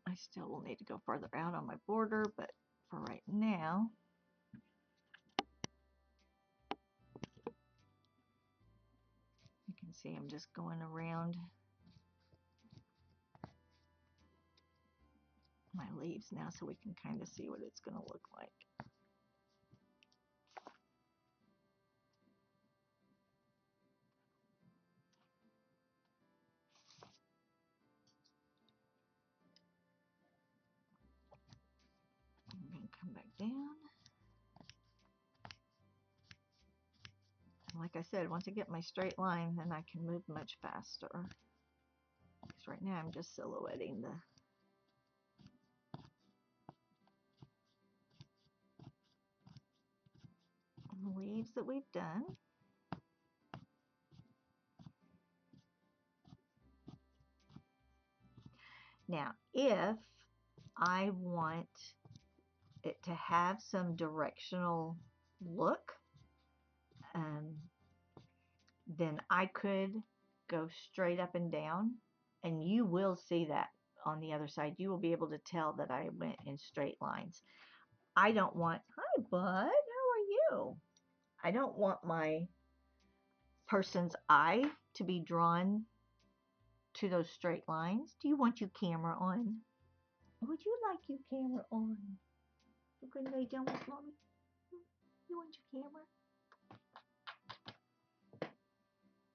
Speaker 1: I still will need to go further out on my border, but for right now, you can see I'm just going around my leaves now so we can kind of see what it's going to look like. I'm going to come back down. And like I said, once I get my straight line, then I can move much faster. Because right now I'm just silhouetting the leaves that we've done. Now, if I want it to have some directional look, then I could go straight up and down, and you will see that on the other side. You will be able to tell that I went in straight lines. I don't want, hi bud, how are you? I don't want my person's eye to be drawn to those straight lines. Do you want your camera on? Would you like your camera on? You can lay down with mommy. You want your camera?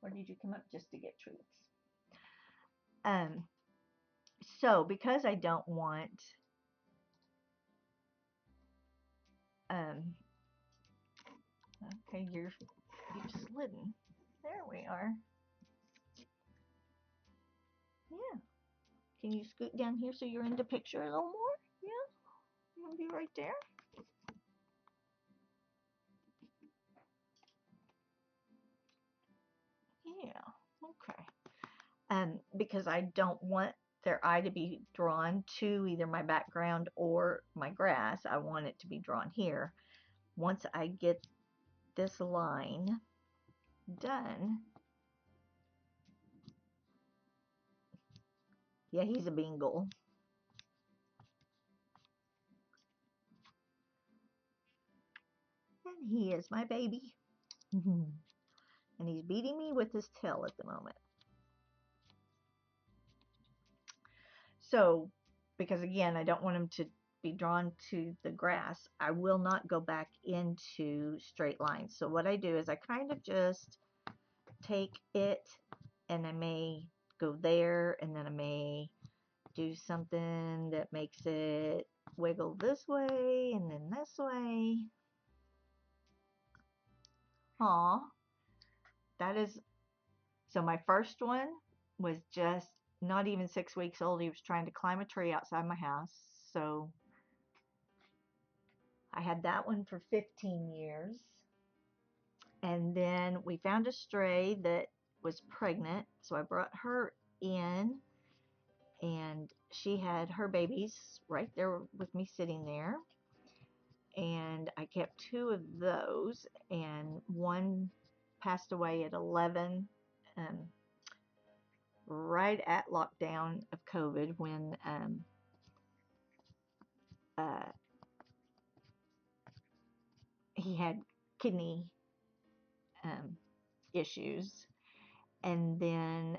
Speaker 1: Or did you come up just to get treats? So because I don't want okay, you're slidden. There we are. Yeah. Can you scoot down here so you're in the picture a little more? Yeah. You want to be right there? Yeah. Okay. Because I don't want their eye to be drawn to either my background or my grass. I want it to be drawn here. Once I get this line done, yeah, he's a Bengal. And he is my baby. And he's beating me with his tail at the moment. So, because again, I don't want him to be drawn to the grass, I will not go back into straight lines. So what I do is I kind of just take it, and I may go there, and then I may do something that makes it wiggle this way and then this way. Aw, that is, so my first one was just not even 6 weeks old. He was trying to climb a tree outside my house. So I had that one for 15 years. And then we found a stray that was pregnant. So I brought her in, and she had her babies right there with me sitting there. And I kept 2 of those, and one passed away at 11, right at lockdown of COVID, when he had kidney issues. And then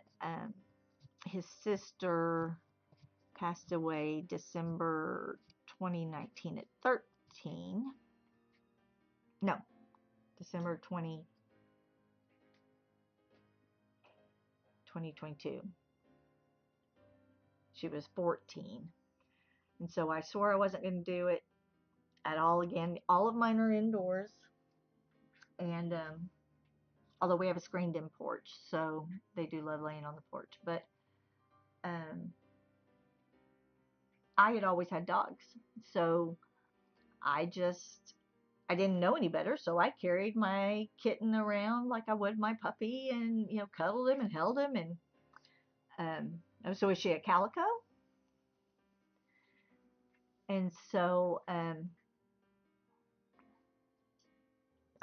Speaker 1: his sister passed away December 2019 at 13. No, December 2022. She was 14. And so I swore I wasn't going to do it at all again. All of mine are indoors. And although we have a screened-in porch, so they do love laying on the porch. But I had always had dogs. So I didn't know any better, so I carried my kitten around like I would my puppy, and cuddled him and held him, and so is she a calico? And so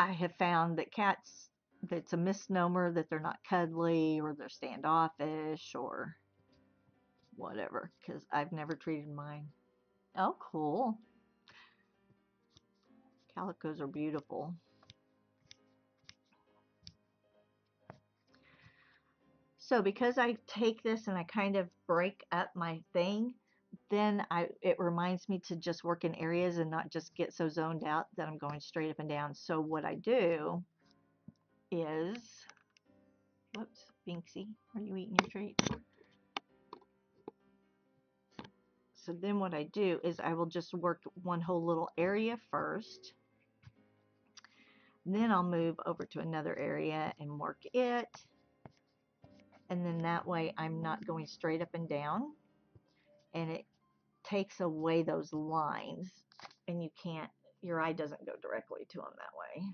Speaker 1: I have found that cats, it's a misnomer that they're not cuddly or they're standoffish or whatever, because I've never treated mine. Oh, cool. Calicos are beautiful. So because I take this and I kind of break up my thing, then it reminds me to just work in areas and not just get so zoned out that I'm going straight up and down. So what I do is, whoops, Binksy, are you eating your treat? So then what I do is I will just work one whole little area first. Then I'll move over to another area and work it. And then that way I'm not going straight up and down. And it takes away those lines. And your eye doesn't go directly to them that way.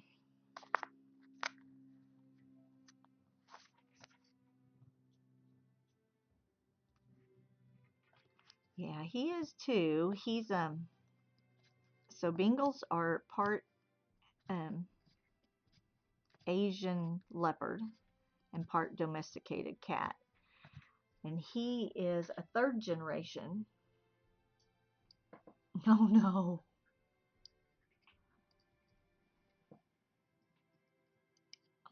Speaker 1: Yeah, he is too. He's so Bengals are part Asian leopard and part domesticated cat. And he is a third generation. Oh no.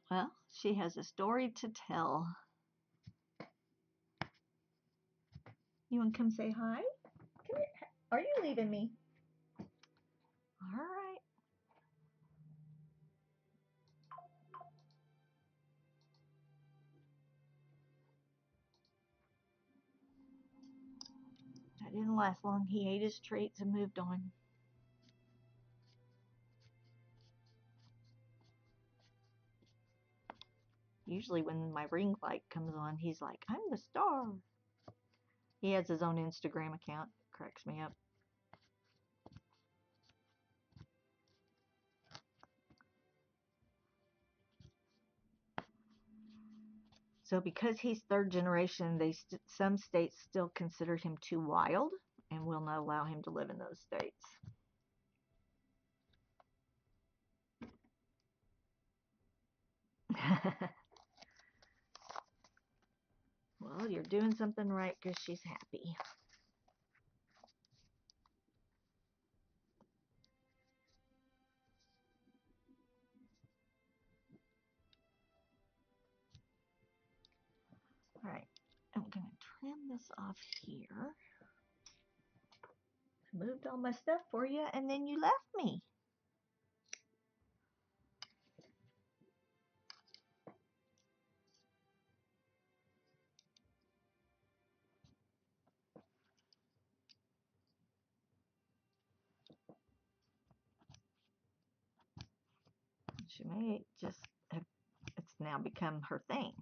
Speaker 1: Well, she has a story to tell. You want to come say hi? Come here. Are you leaving me? All right. That didn't last long. He ate his treats and moved on. Usually when my ring light comes on, he's like, I'm the star. He has his own Instagram account. Cracks me up. So because he's third generation, some states still consider him too wild and will not allow him to live in those states. Well, you're doing something right because she's happy. All right, I'm going to trim this off here. I moved all my stuff for you, and then you left me. She may just have, it's now become her thing.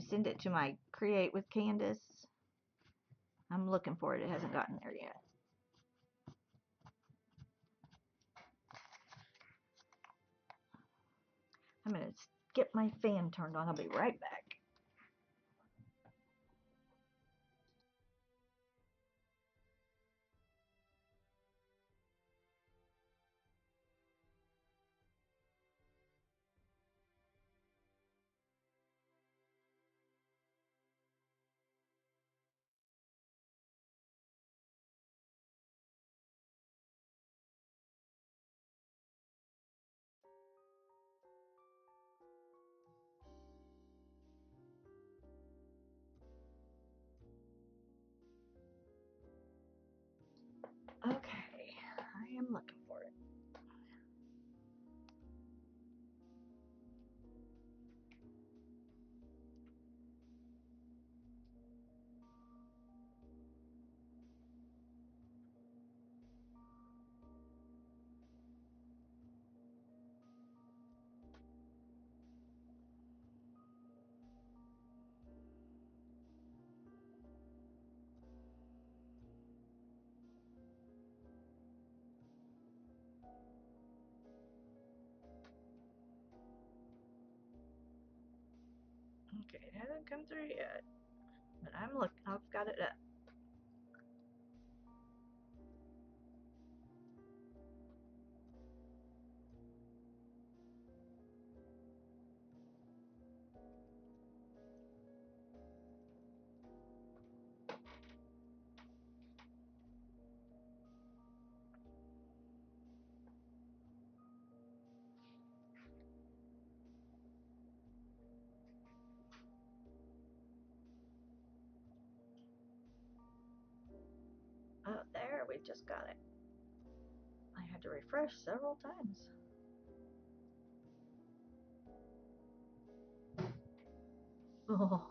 Speaker 1: to send it to my Create with Candace. I'm looking for it. It hasn't gotten there yet. I'm going to get my fan turned on. I'll be right back. Okay, I am looking for it. Okay, it hasn't come through yet, but I've got it up. Oh, there, we just got it. I had to refresh several times. Oh,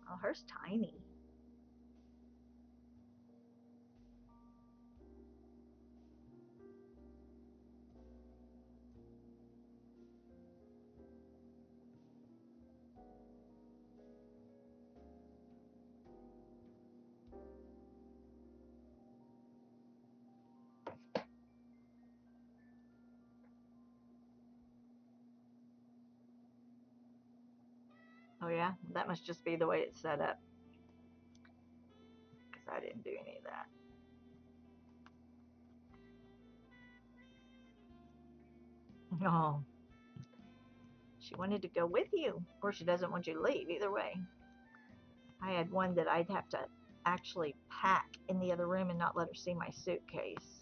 Speaker 1: oh, hers tiny. Oh yeah, that must just be the way it's set up, because I didn't do any of that. Oh, she wanted to go with you, or she doesn't want you to leave. Either way. I had one that I'd have to actually pack in the other room and not let her see my suitcase.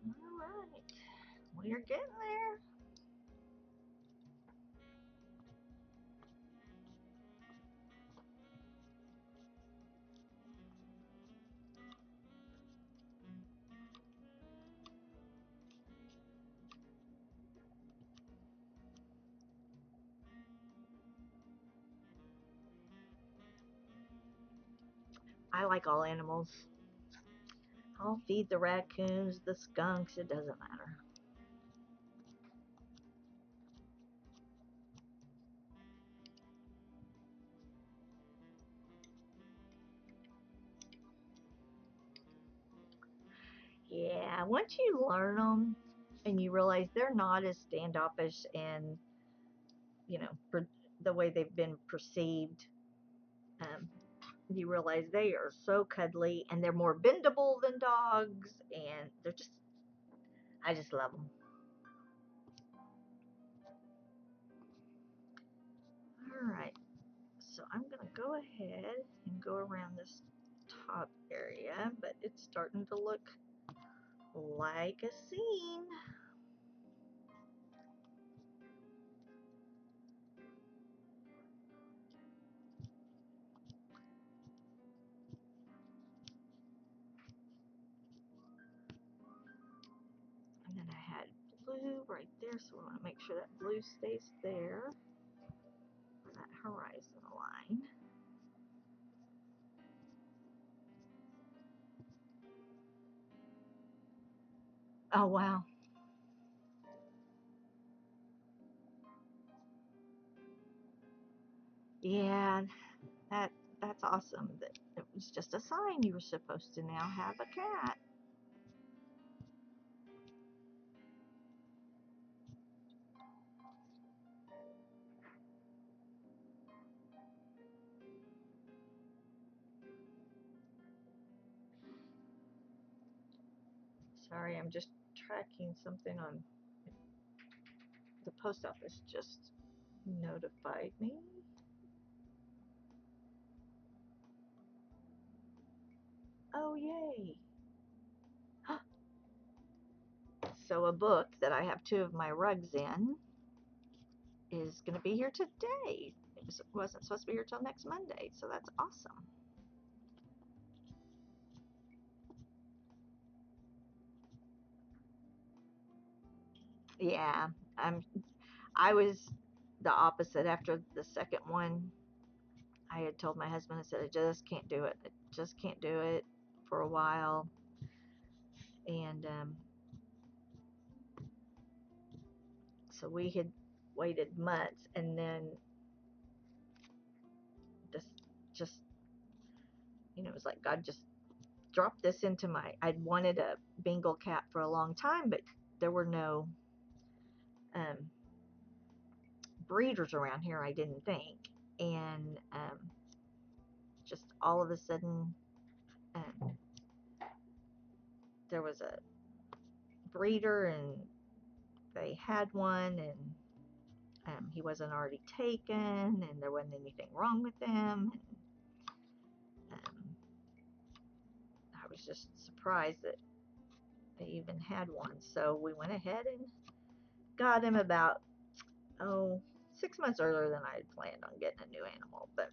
Speaker 1: Alright, we're getting there. I like all animals. I'll feed the raccoons, the skunks, it doesn't matter. Yeah, once you learn them and you realize they're not as standoffish and, you know, the way they've been perceived, um, you realize they are so cuddly and they're more bendable than dogs, and they're just, I just love them. All right, so I'm going to go ahead and go around this top area, but it's starting to look like a scene. And then I had blue right there, so we want to make sure that blue stays there for that horizon line. Oh wow. Yeah, that's awesome. That it was just a sign you were supposed to now have a cat. Sorry, I'm just tracking something on the post office just notified me. Oh yay. So a book that I have 2 of my rugs in is going to be here today. It wasn't supposed to be here till next Monday, so that's awesome. Yeah, I was the opposite. After the second one, I had told my husband, I said, I just can't do it. I just can't do it for a while. And so we had waited months, and then this just, you know, it was like God just dropped this into my, I'd wanted a Bengal cat for a long time, but there were no breeders around here, I didn't think. And just all of a sudden, um, there was a breeder, and they had one, and he wasn't already taken, and there wasn't anything wrong with him. And, I was just surprised that they even had one. So we went ahead and got him about 6 months earlier than I had planned on getting a new animal. But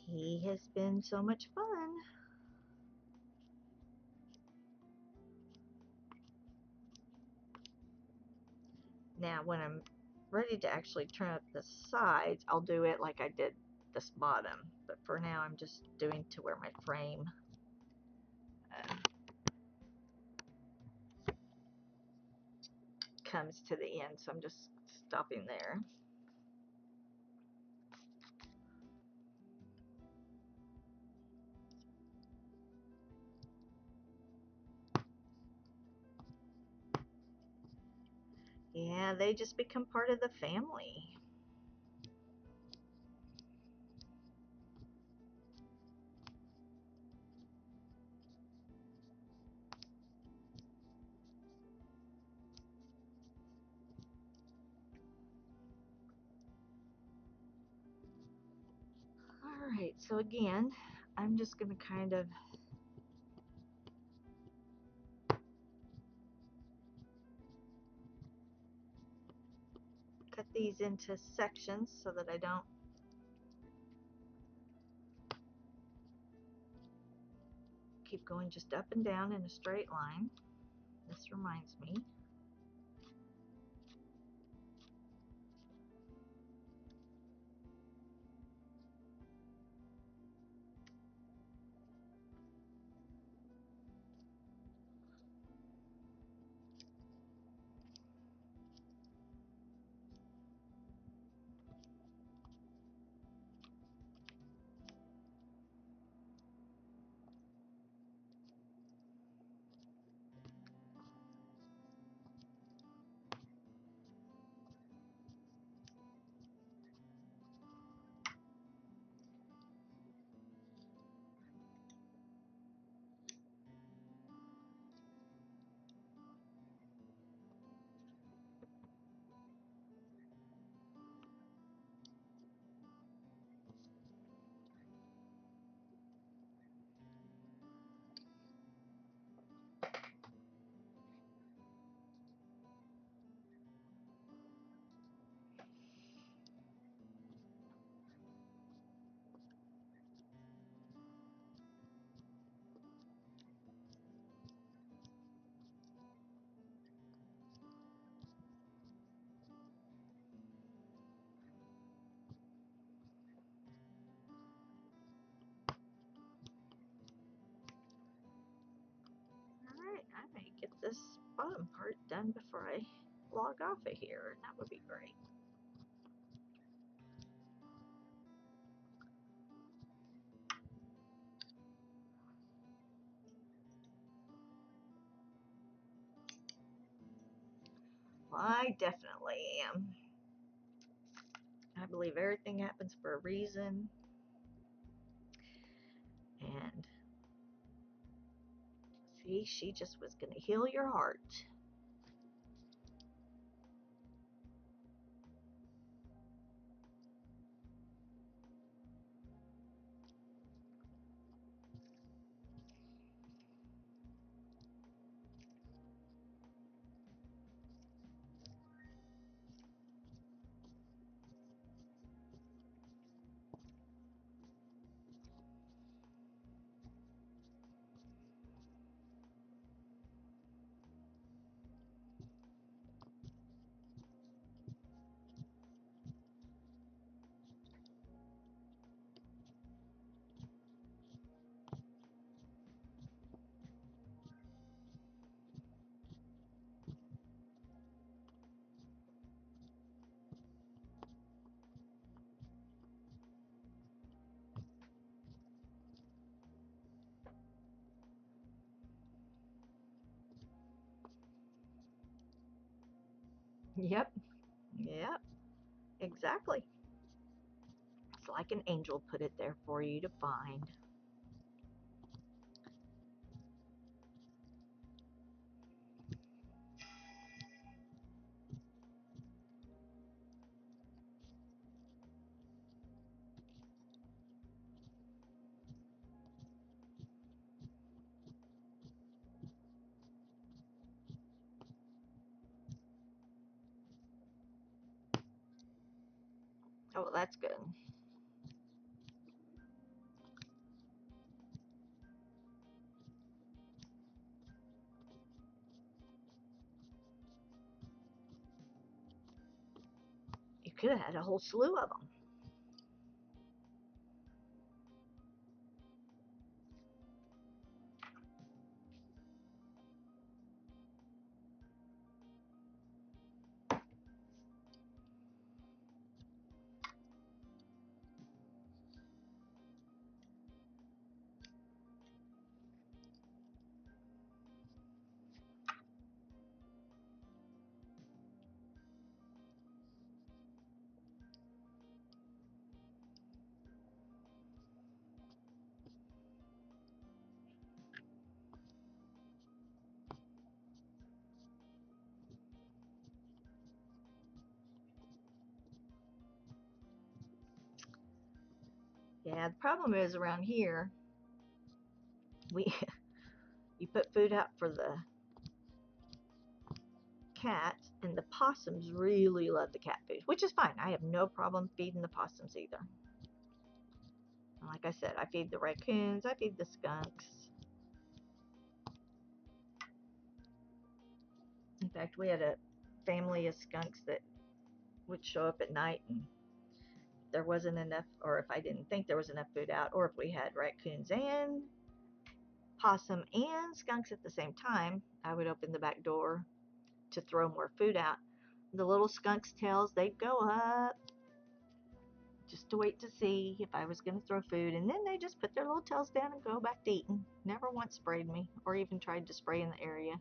Speaker 1: he has been so much fun. Now, when I'm ready to actually turn up the sides, I'll do it like I did this bottom. But for now, I'm just doing to where my frame comes to the end. So I'm just stopping there. Yeah, they just become part of the family. Alright, so again, I'm just going to kind of cut these into sections so that I don't keep going just up and down in a straight line. This reminds me. part done before I log off of here, and that would be great. Well, I definitely am. I believe everything happens for a reason, and see, she just was going to heal your heart. Yep, yep, exactly. It's like an angel put it there for you to find. Oh, that's good. You could have had a whole slew of them. Yeah, the problem is around here, we you put food out for the cats, and the possums really love the cat food, which is fine. I have no problem feeding the possums either. And like I said, I feed the raccoons, I feed the skunks. In fact, we had a family of skunks that would show up at night, and there wasn't enough, or if I didn't think there was enough food out, or if we had raccoons and possum and skunks at the same time, I would open the back door to throw more food out. The little skunks' tails, they'd go up just to wait to see if I was going to throw food, and then they just put their little tails down and go back to eating. Never once sprayed me or even tried to spray in the area.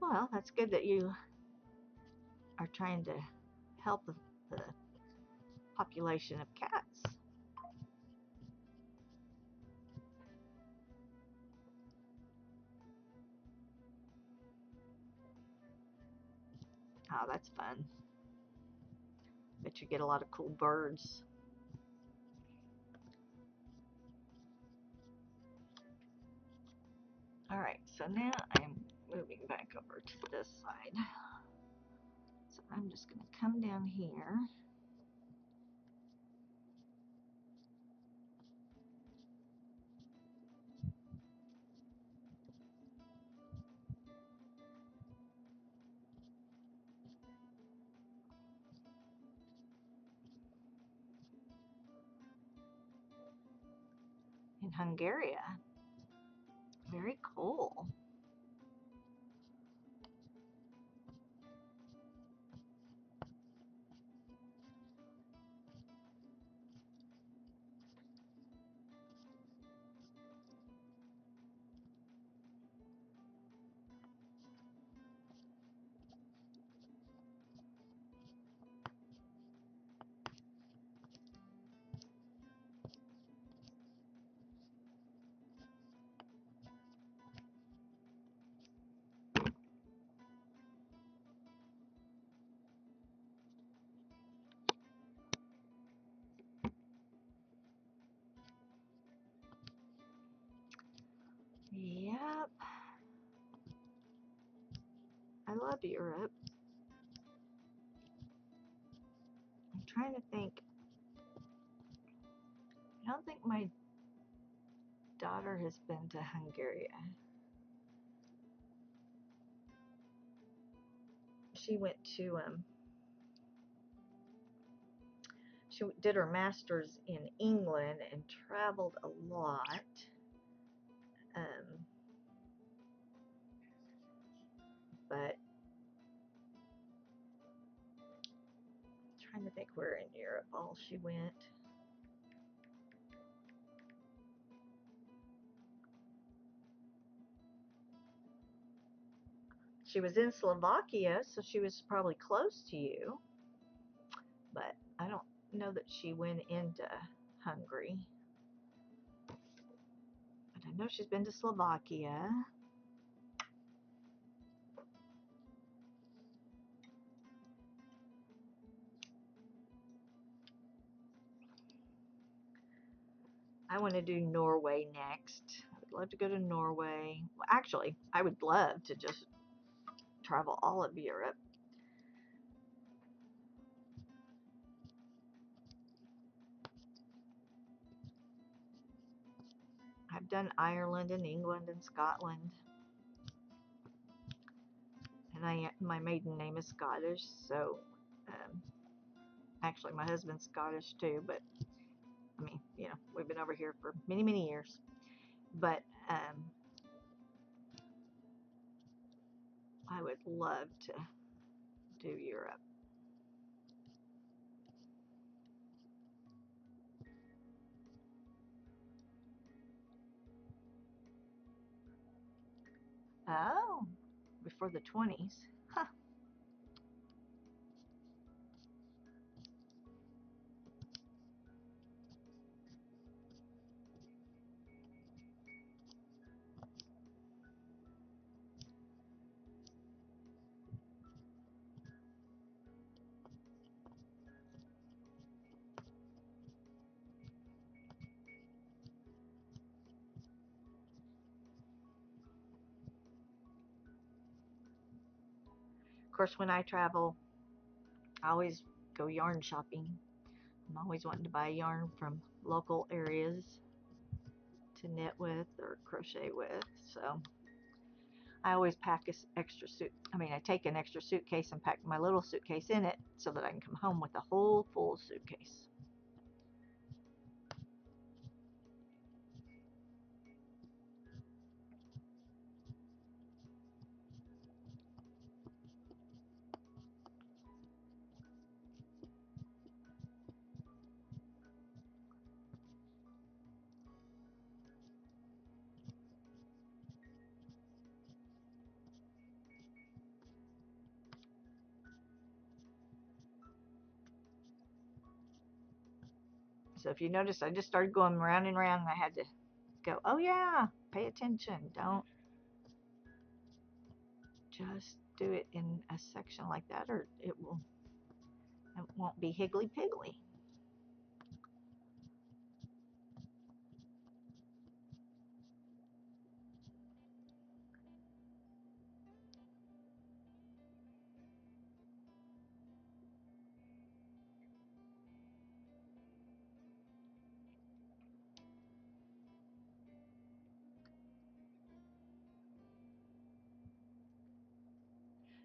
Speaker 1: Well, that's good that you are trying to help the population of cats. Oh, that's fun. Bet you get a lot of cool birds. Alright, so now I'm moving back over to this side. So I'm just going to come down here. In Hungary. Very cool. Yep. I love Europe. I'm trying to think. I don't think my daughter has been to Hungary. She went to she did her master's in England and traveled a lot. But trying to think where in Europe all she went. She was in Slovakia, so she was probably close to you. But I don't know that she went into Hungary. But I know she's been to Slovakia. I want to do Norway next. I would love to go to Norway. Well, actually, I would love to just travel all of Europe. I've done Ireland and England and Scotland. And my maiden name is Scottish, so actually my husband's Scottish too, but I mean, you know, we've been over here for many, many years. But I would love to do Europe. Oh, before the 20s. Huh. Of course, when I travel, I always go yarn shopping. I'm always wanting to buy yarn from local areas to knit with or crochet with. So I always pack an extra suit. I mean, I take an extra suitcase and pack my little suitcase in it so that I can come home with a whole full suitcase. So if you notice, I just started going round and round and I had to go, oh yeah, pay attention. Don't just do it in a section like that or it will It won't be higgly piggly.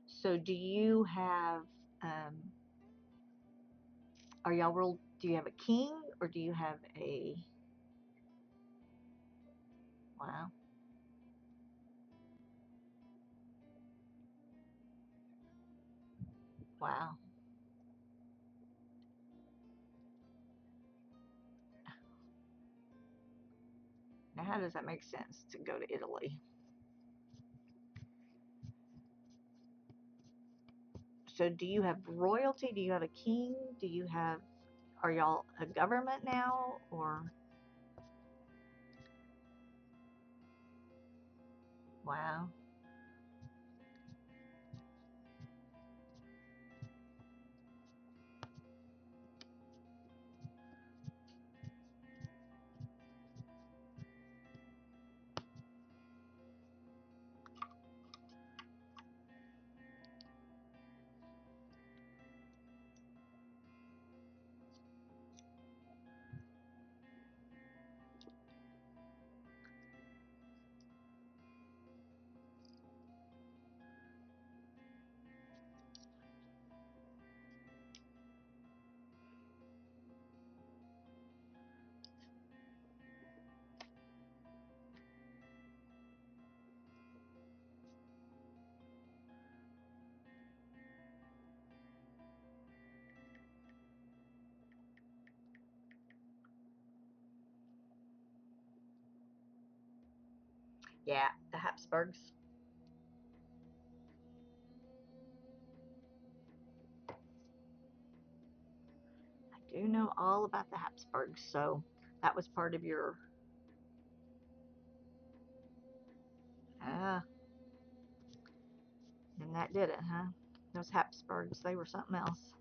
Speaker 1: So do you have, are y'all real, do you have a king or do you have a, wow, wow. Now how does that make sense to go to Italy? So do you have royalty? Do you have a king? Do you have, are y'all a government now or, wow. Yeah, the Habsburgs. I do know all about the Habsburgs, so that was part of your, ah, and that did it, huh? Those Habsburgs, they were something else.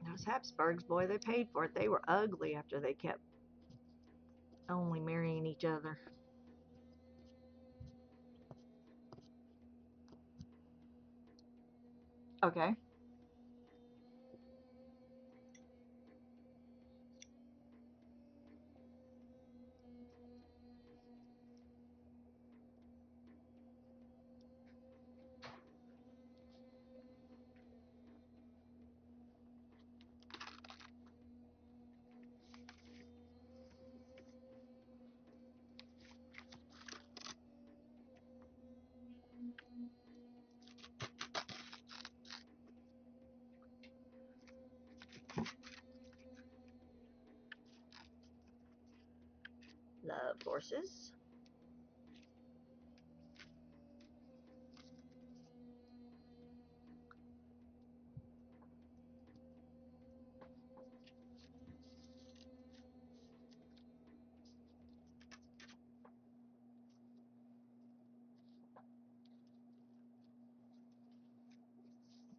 Speaker 1: Those Habsburgs, boy, they paid for it. They were ugly after they kept only marrying each other. Okay. Love horses.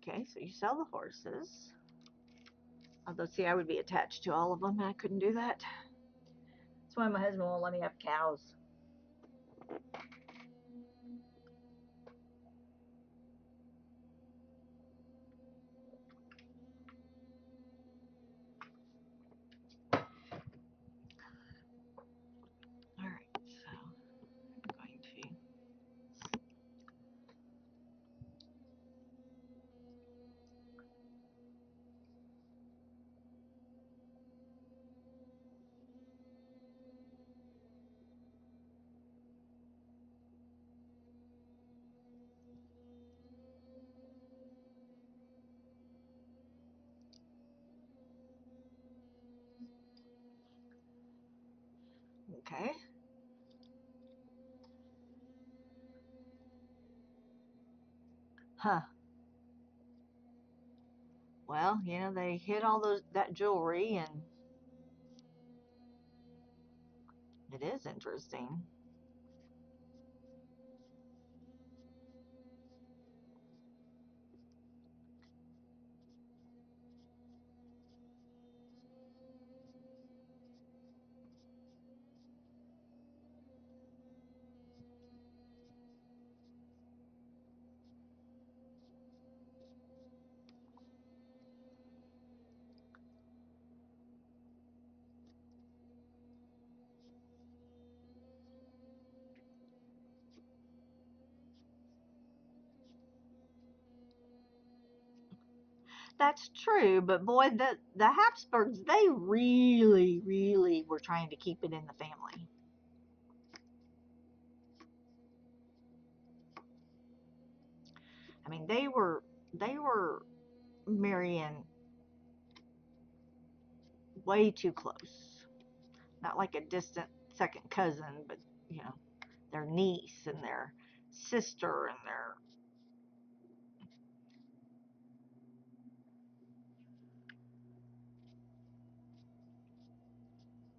Speaker 1: Okay, so you sell the horses. Although, see, I would be attached to all of them, and I couldn't do that. That's why my husband won't let me have cows. All right, so I'm going to, Okay. Huh. Well, they hid all that jewelry, and it is interesting. That's true, but boy, the Habsburgs, they really, really were trying to keep it in the family. I mean, they were marrying way too close. Not like a distant second cousin, but you know, their niece and their sister and their.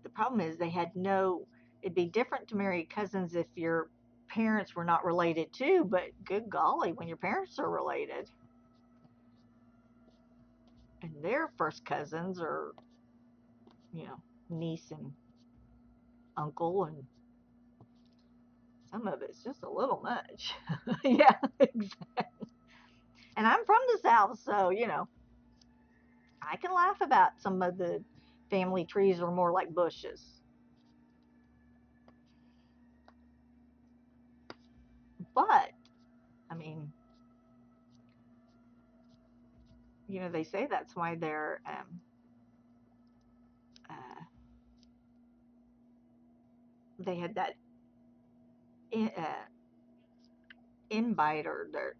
Speaker 1: The problem is they had no. It'd be different to marry cousins if your parents were not related too, but good golly, when your parents are related and their first cousins are, niece and uncle, and some of it's just a little much. Yeah, exactly. And I'm from the South, so, I can laugh about some of the family trees are more like bushes. But, I mean, they say that's why uh, they had that invite, or their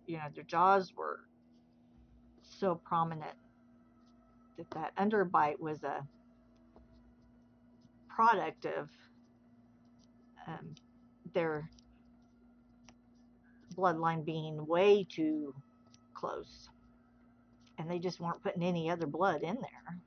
Speaker 1: jaws were so prominent that underbite was a product of um, their bloodline being way too close, and they just weren't putting any other blood in there.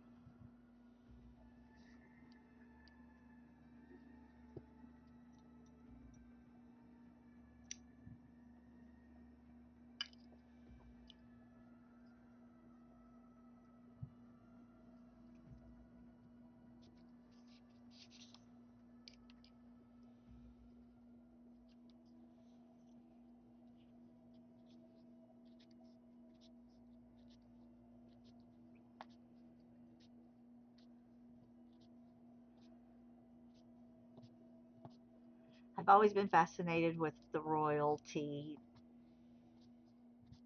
Speaker 1: I've always been fascinated with the royalty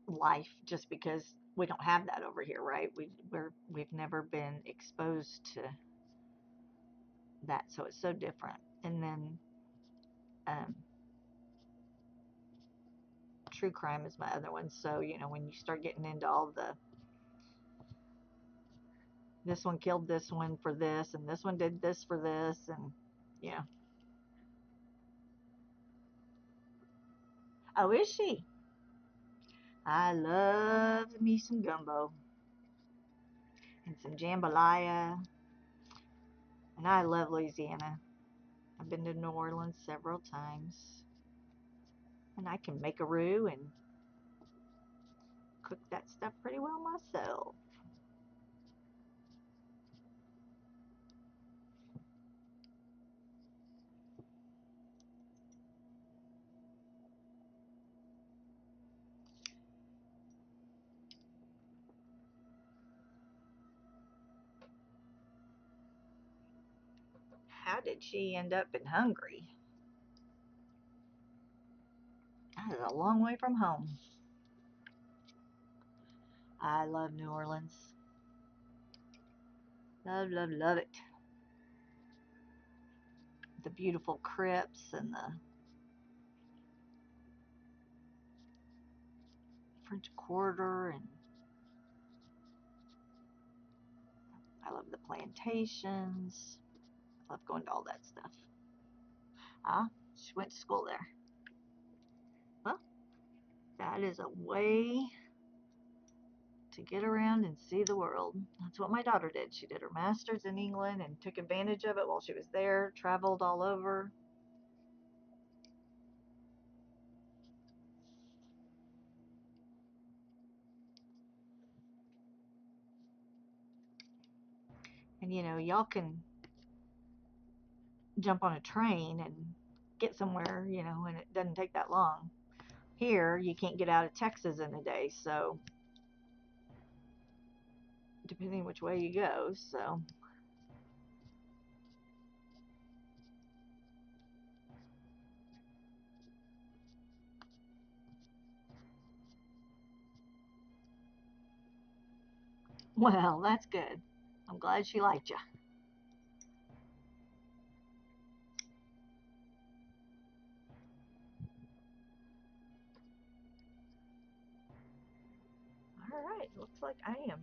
Speaker 1: life, just because we don't have that over here, right? We've never been exposed to that, so it's so different. And then um, true crime is my other one. So when you start getting into all the this one killed this one for this, and this one did this for this, and yeah. Oh, is she? I love me some gumbo and some jambalaya, and I love Louisiana. I've been to New Orleans several times, and I can make a roux and cook that stuff pretty well myself. How did she end up in Hungary? That is a long way from home. I love New Orleans. Love, love, love it. The beautiful crypts and the French Quarter, and I love the plantations. I love going to all that stuff. She went to school there. Well, that is a way to get around and see the world. That's what my daughter did. She did her master's in England and took advantage of it while she was there, traveled all over. And you know, y'all can jump on a train and get somewhere, you know, and it doesn't take that long. Here, you can't get out of Texas in a day, so depending which way you go, so. Well, that's good. I'm glad she liked you. All right, looks like I am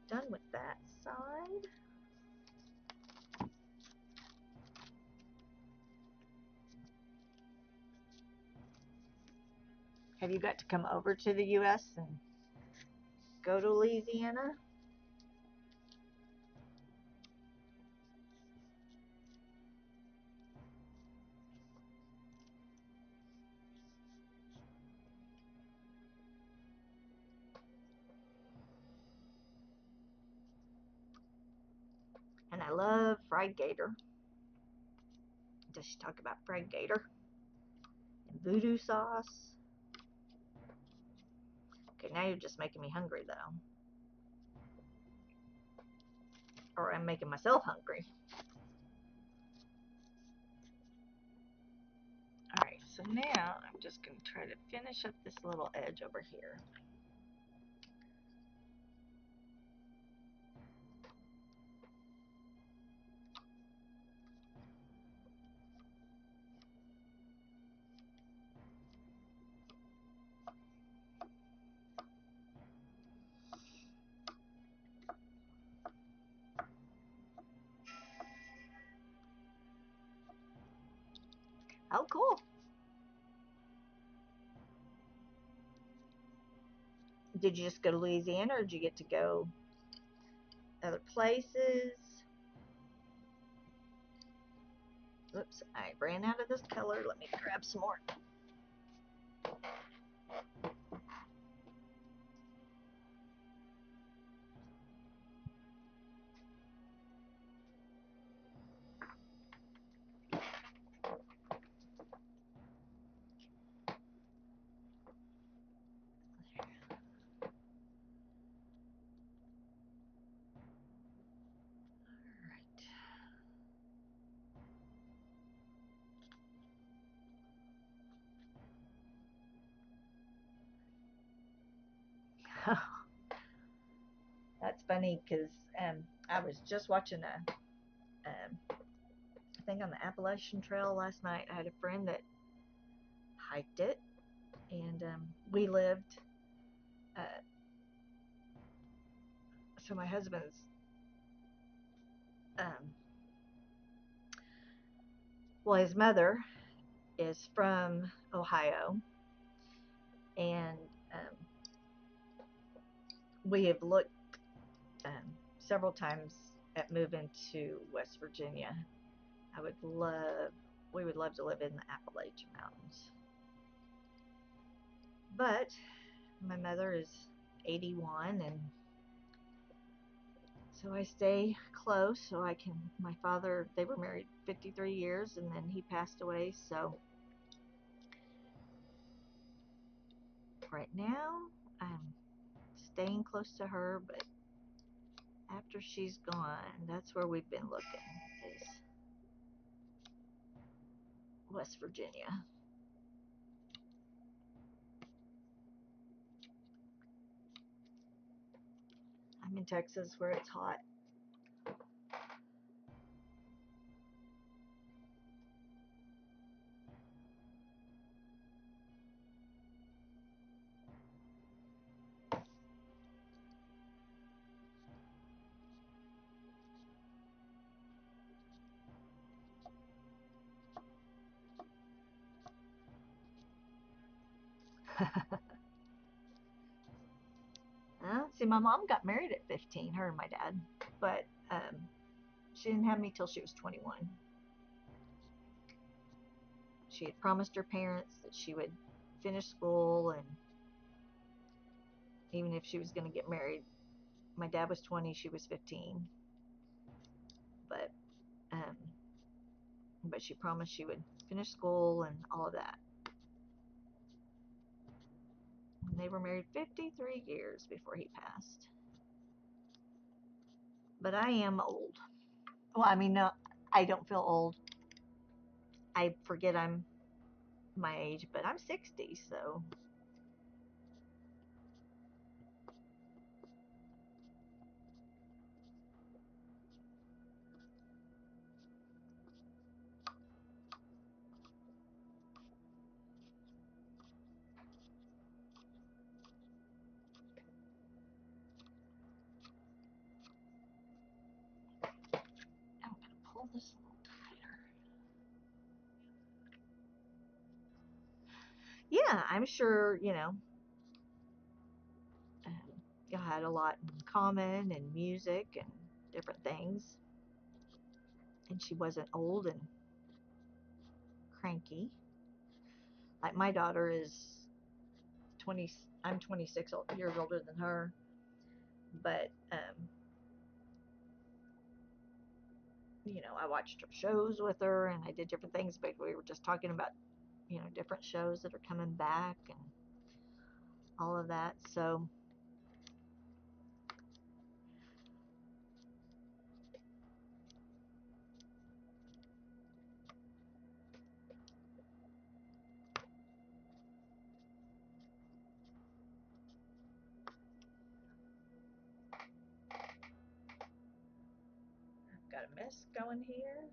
Speaker 1: done with that side. Have you got to come over to the U.S. and go to Louisiana? And I love fried gator. Does she talk about fried gator and voodoo sauce? Okay, now you're just making me hungry though. Or I'm making myself hungry. Alright, so now I'm just going to try to finish up this little edge over here. Oh, cool. Did you just go to Louisiana or did you get to go other places? Oops, I ran out of this color. Let me grab some more. Alright. That's funny because I was just watching a thing on the Appalachian Trail last night. I had a friend that hiked it, and we lived. Uh, so my husband's um, well, his mother is from Ohio, and um, we have looked several times at moving to West Virginia. We would love to live in the Appalachian Mountains. But my mother is 81, and so I stay close so I can. My father, they were married 53 years, and then he passed away, so right now I'm staying close to her, but after she's gone, that's where we've been looking, is West Virginia. I'm in Texas where it's hot. See, my mom got married at 15, her and my dad, but she didn't have me till she was 21. She had promised her parents that she would finish school, and even if she was going to get married, my dad was 20, she was 15, but um, but she promised she would finish school and all of that. And they were married 53 years before he passed. But I am old. Well, I mean, no, I don't feel old. I forget I'm my age, but I'm 60, so I'm going to pull this little tighter. Yeah, I'm sure, y'all had a lot in common and music and different things. And she wasn't old and cranky. Like my daughter is 20, I'm 26 years older than her, but I watched her shows with her and I did different things, but we were just talking about, different shows that are coming back and all of that. So I've got a mess going here.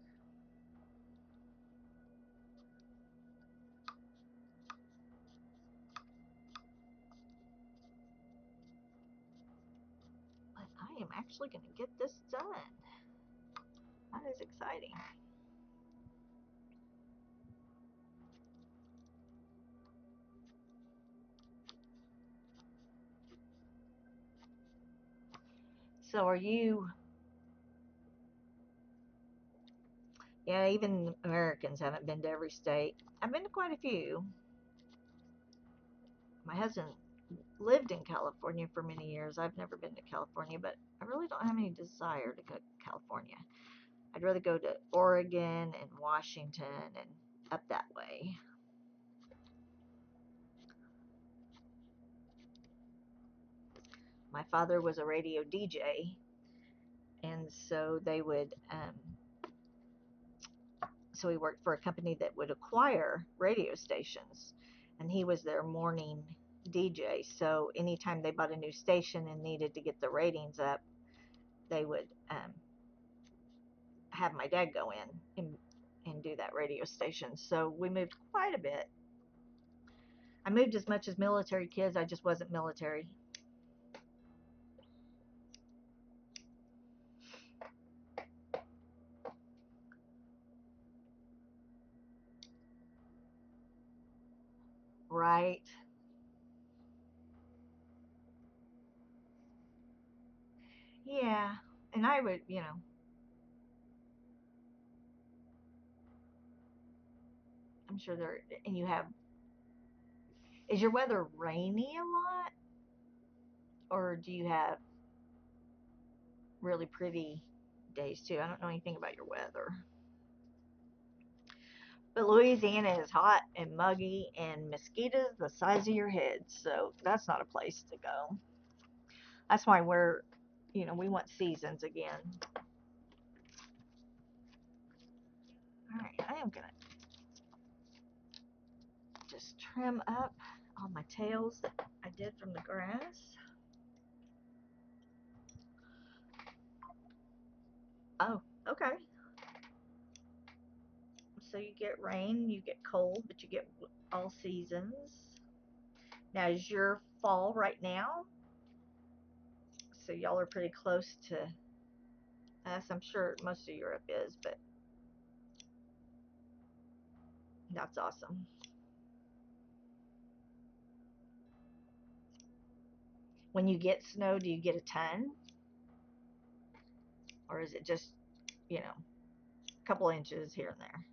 Speaker 1: But I am actually going to get this done. That is exciting. So are you, yeah, even Americans haven't been to every state. I've been to quite a few. My husband lived in California for many years. I've never been to California, but I really don't have any desire to go to California. I'd rather go to Oregon and Washington and up that way. My father was a radio DJ, and so he worked for a company that would acquire radio stations, and he was their morning DJ. So anytime they bought a new station and needed to get the ratings up, they would have my dad go in and do that radio station. So we moved quite a bit. I moved as much as military kids. I just wasn't military. Right. Yeah. And I would, I'm sure there, and you have, is your weather rainy a lot? Or do you have really pretty days too? I don't know anything about your weather. But Louisiana is hot and muggy and mosquitoes the size of your head. So that's not a place to go. That's why we want seasons again. All right, I am going to just trim up all my tails that I did from the grass. Oh, okay. So you get rain, you get cold, but you get all seasons. Now, is your fall right now? So y'all are pretty close to us. I'm sure most of Europe is, but that's awesome. When you get snow, do you get a ton? Or is it just, a couple inches here and there?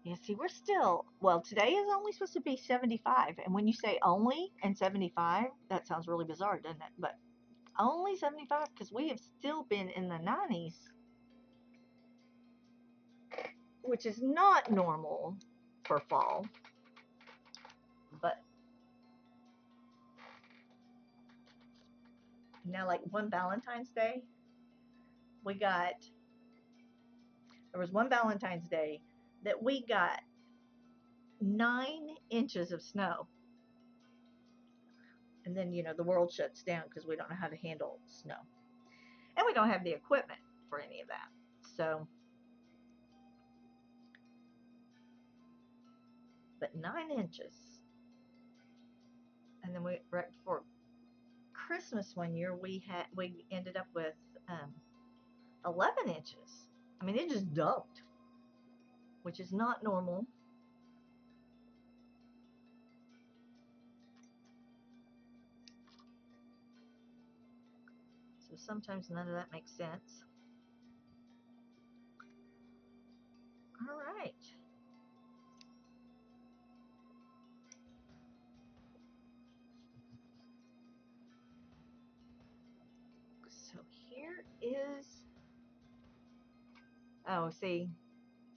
Speaker 1: Yeah, see, we're still, well, today is only supposed to be 75. And when you say only and 75, that sounds really bizarre, doesn't it? But only 75 because we have still been in the 90s, which is not normal for fall. But now, like one Valentine's Day, we got, there was one Valentine's Day that we got 9 inches of snow. And then, the world shuts down because we don't know how to handle snow. And we don't have the equipment for any of that. So, but 9 inches. And then right before Christmas one year, we ended up with 11 inches. I mean, it just dumped, which is not normal. So sometimes none of that makes sense. All right. So here is, oh, see,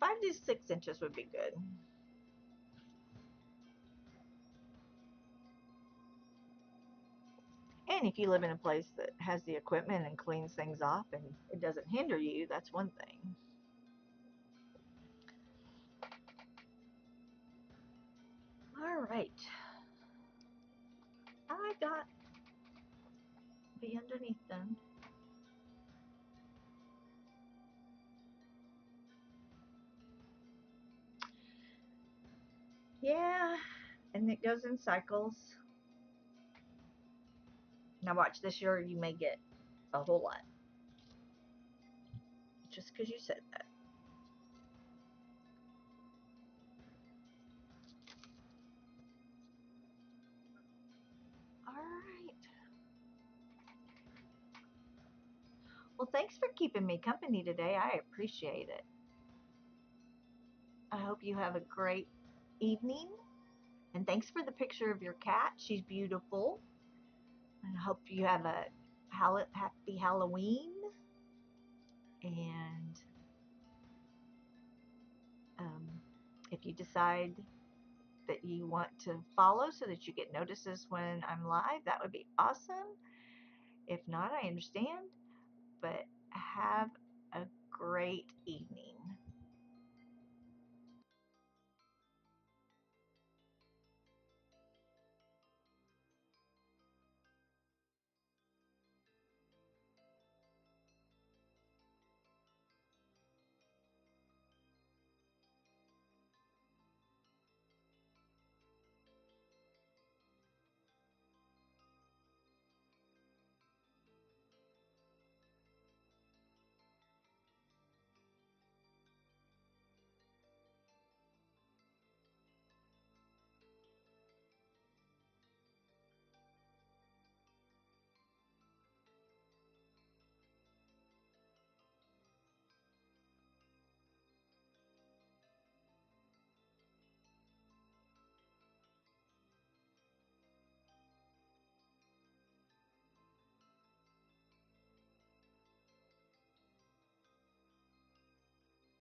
Speaker 1: 5 to 6 inches would be good. And if you live in a place that has the equipment and cleans things off and it doesn't hinder you, that's one thing. All right. I got the underneath done. Yeah, and it goes in cycles. Now watch, this year you may get a whole lot. Just because you said that. All right. Well, thanks for keeping me company today. I appreciate it. I hope you have a great evening. And thanks for the picture of your cat. She's beautiful. And I hope you have a happy Halloween. And if you decide that you want to follow so that you get notices when I'm live, that would be awesome. If not, I understand. But have a great evening.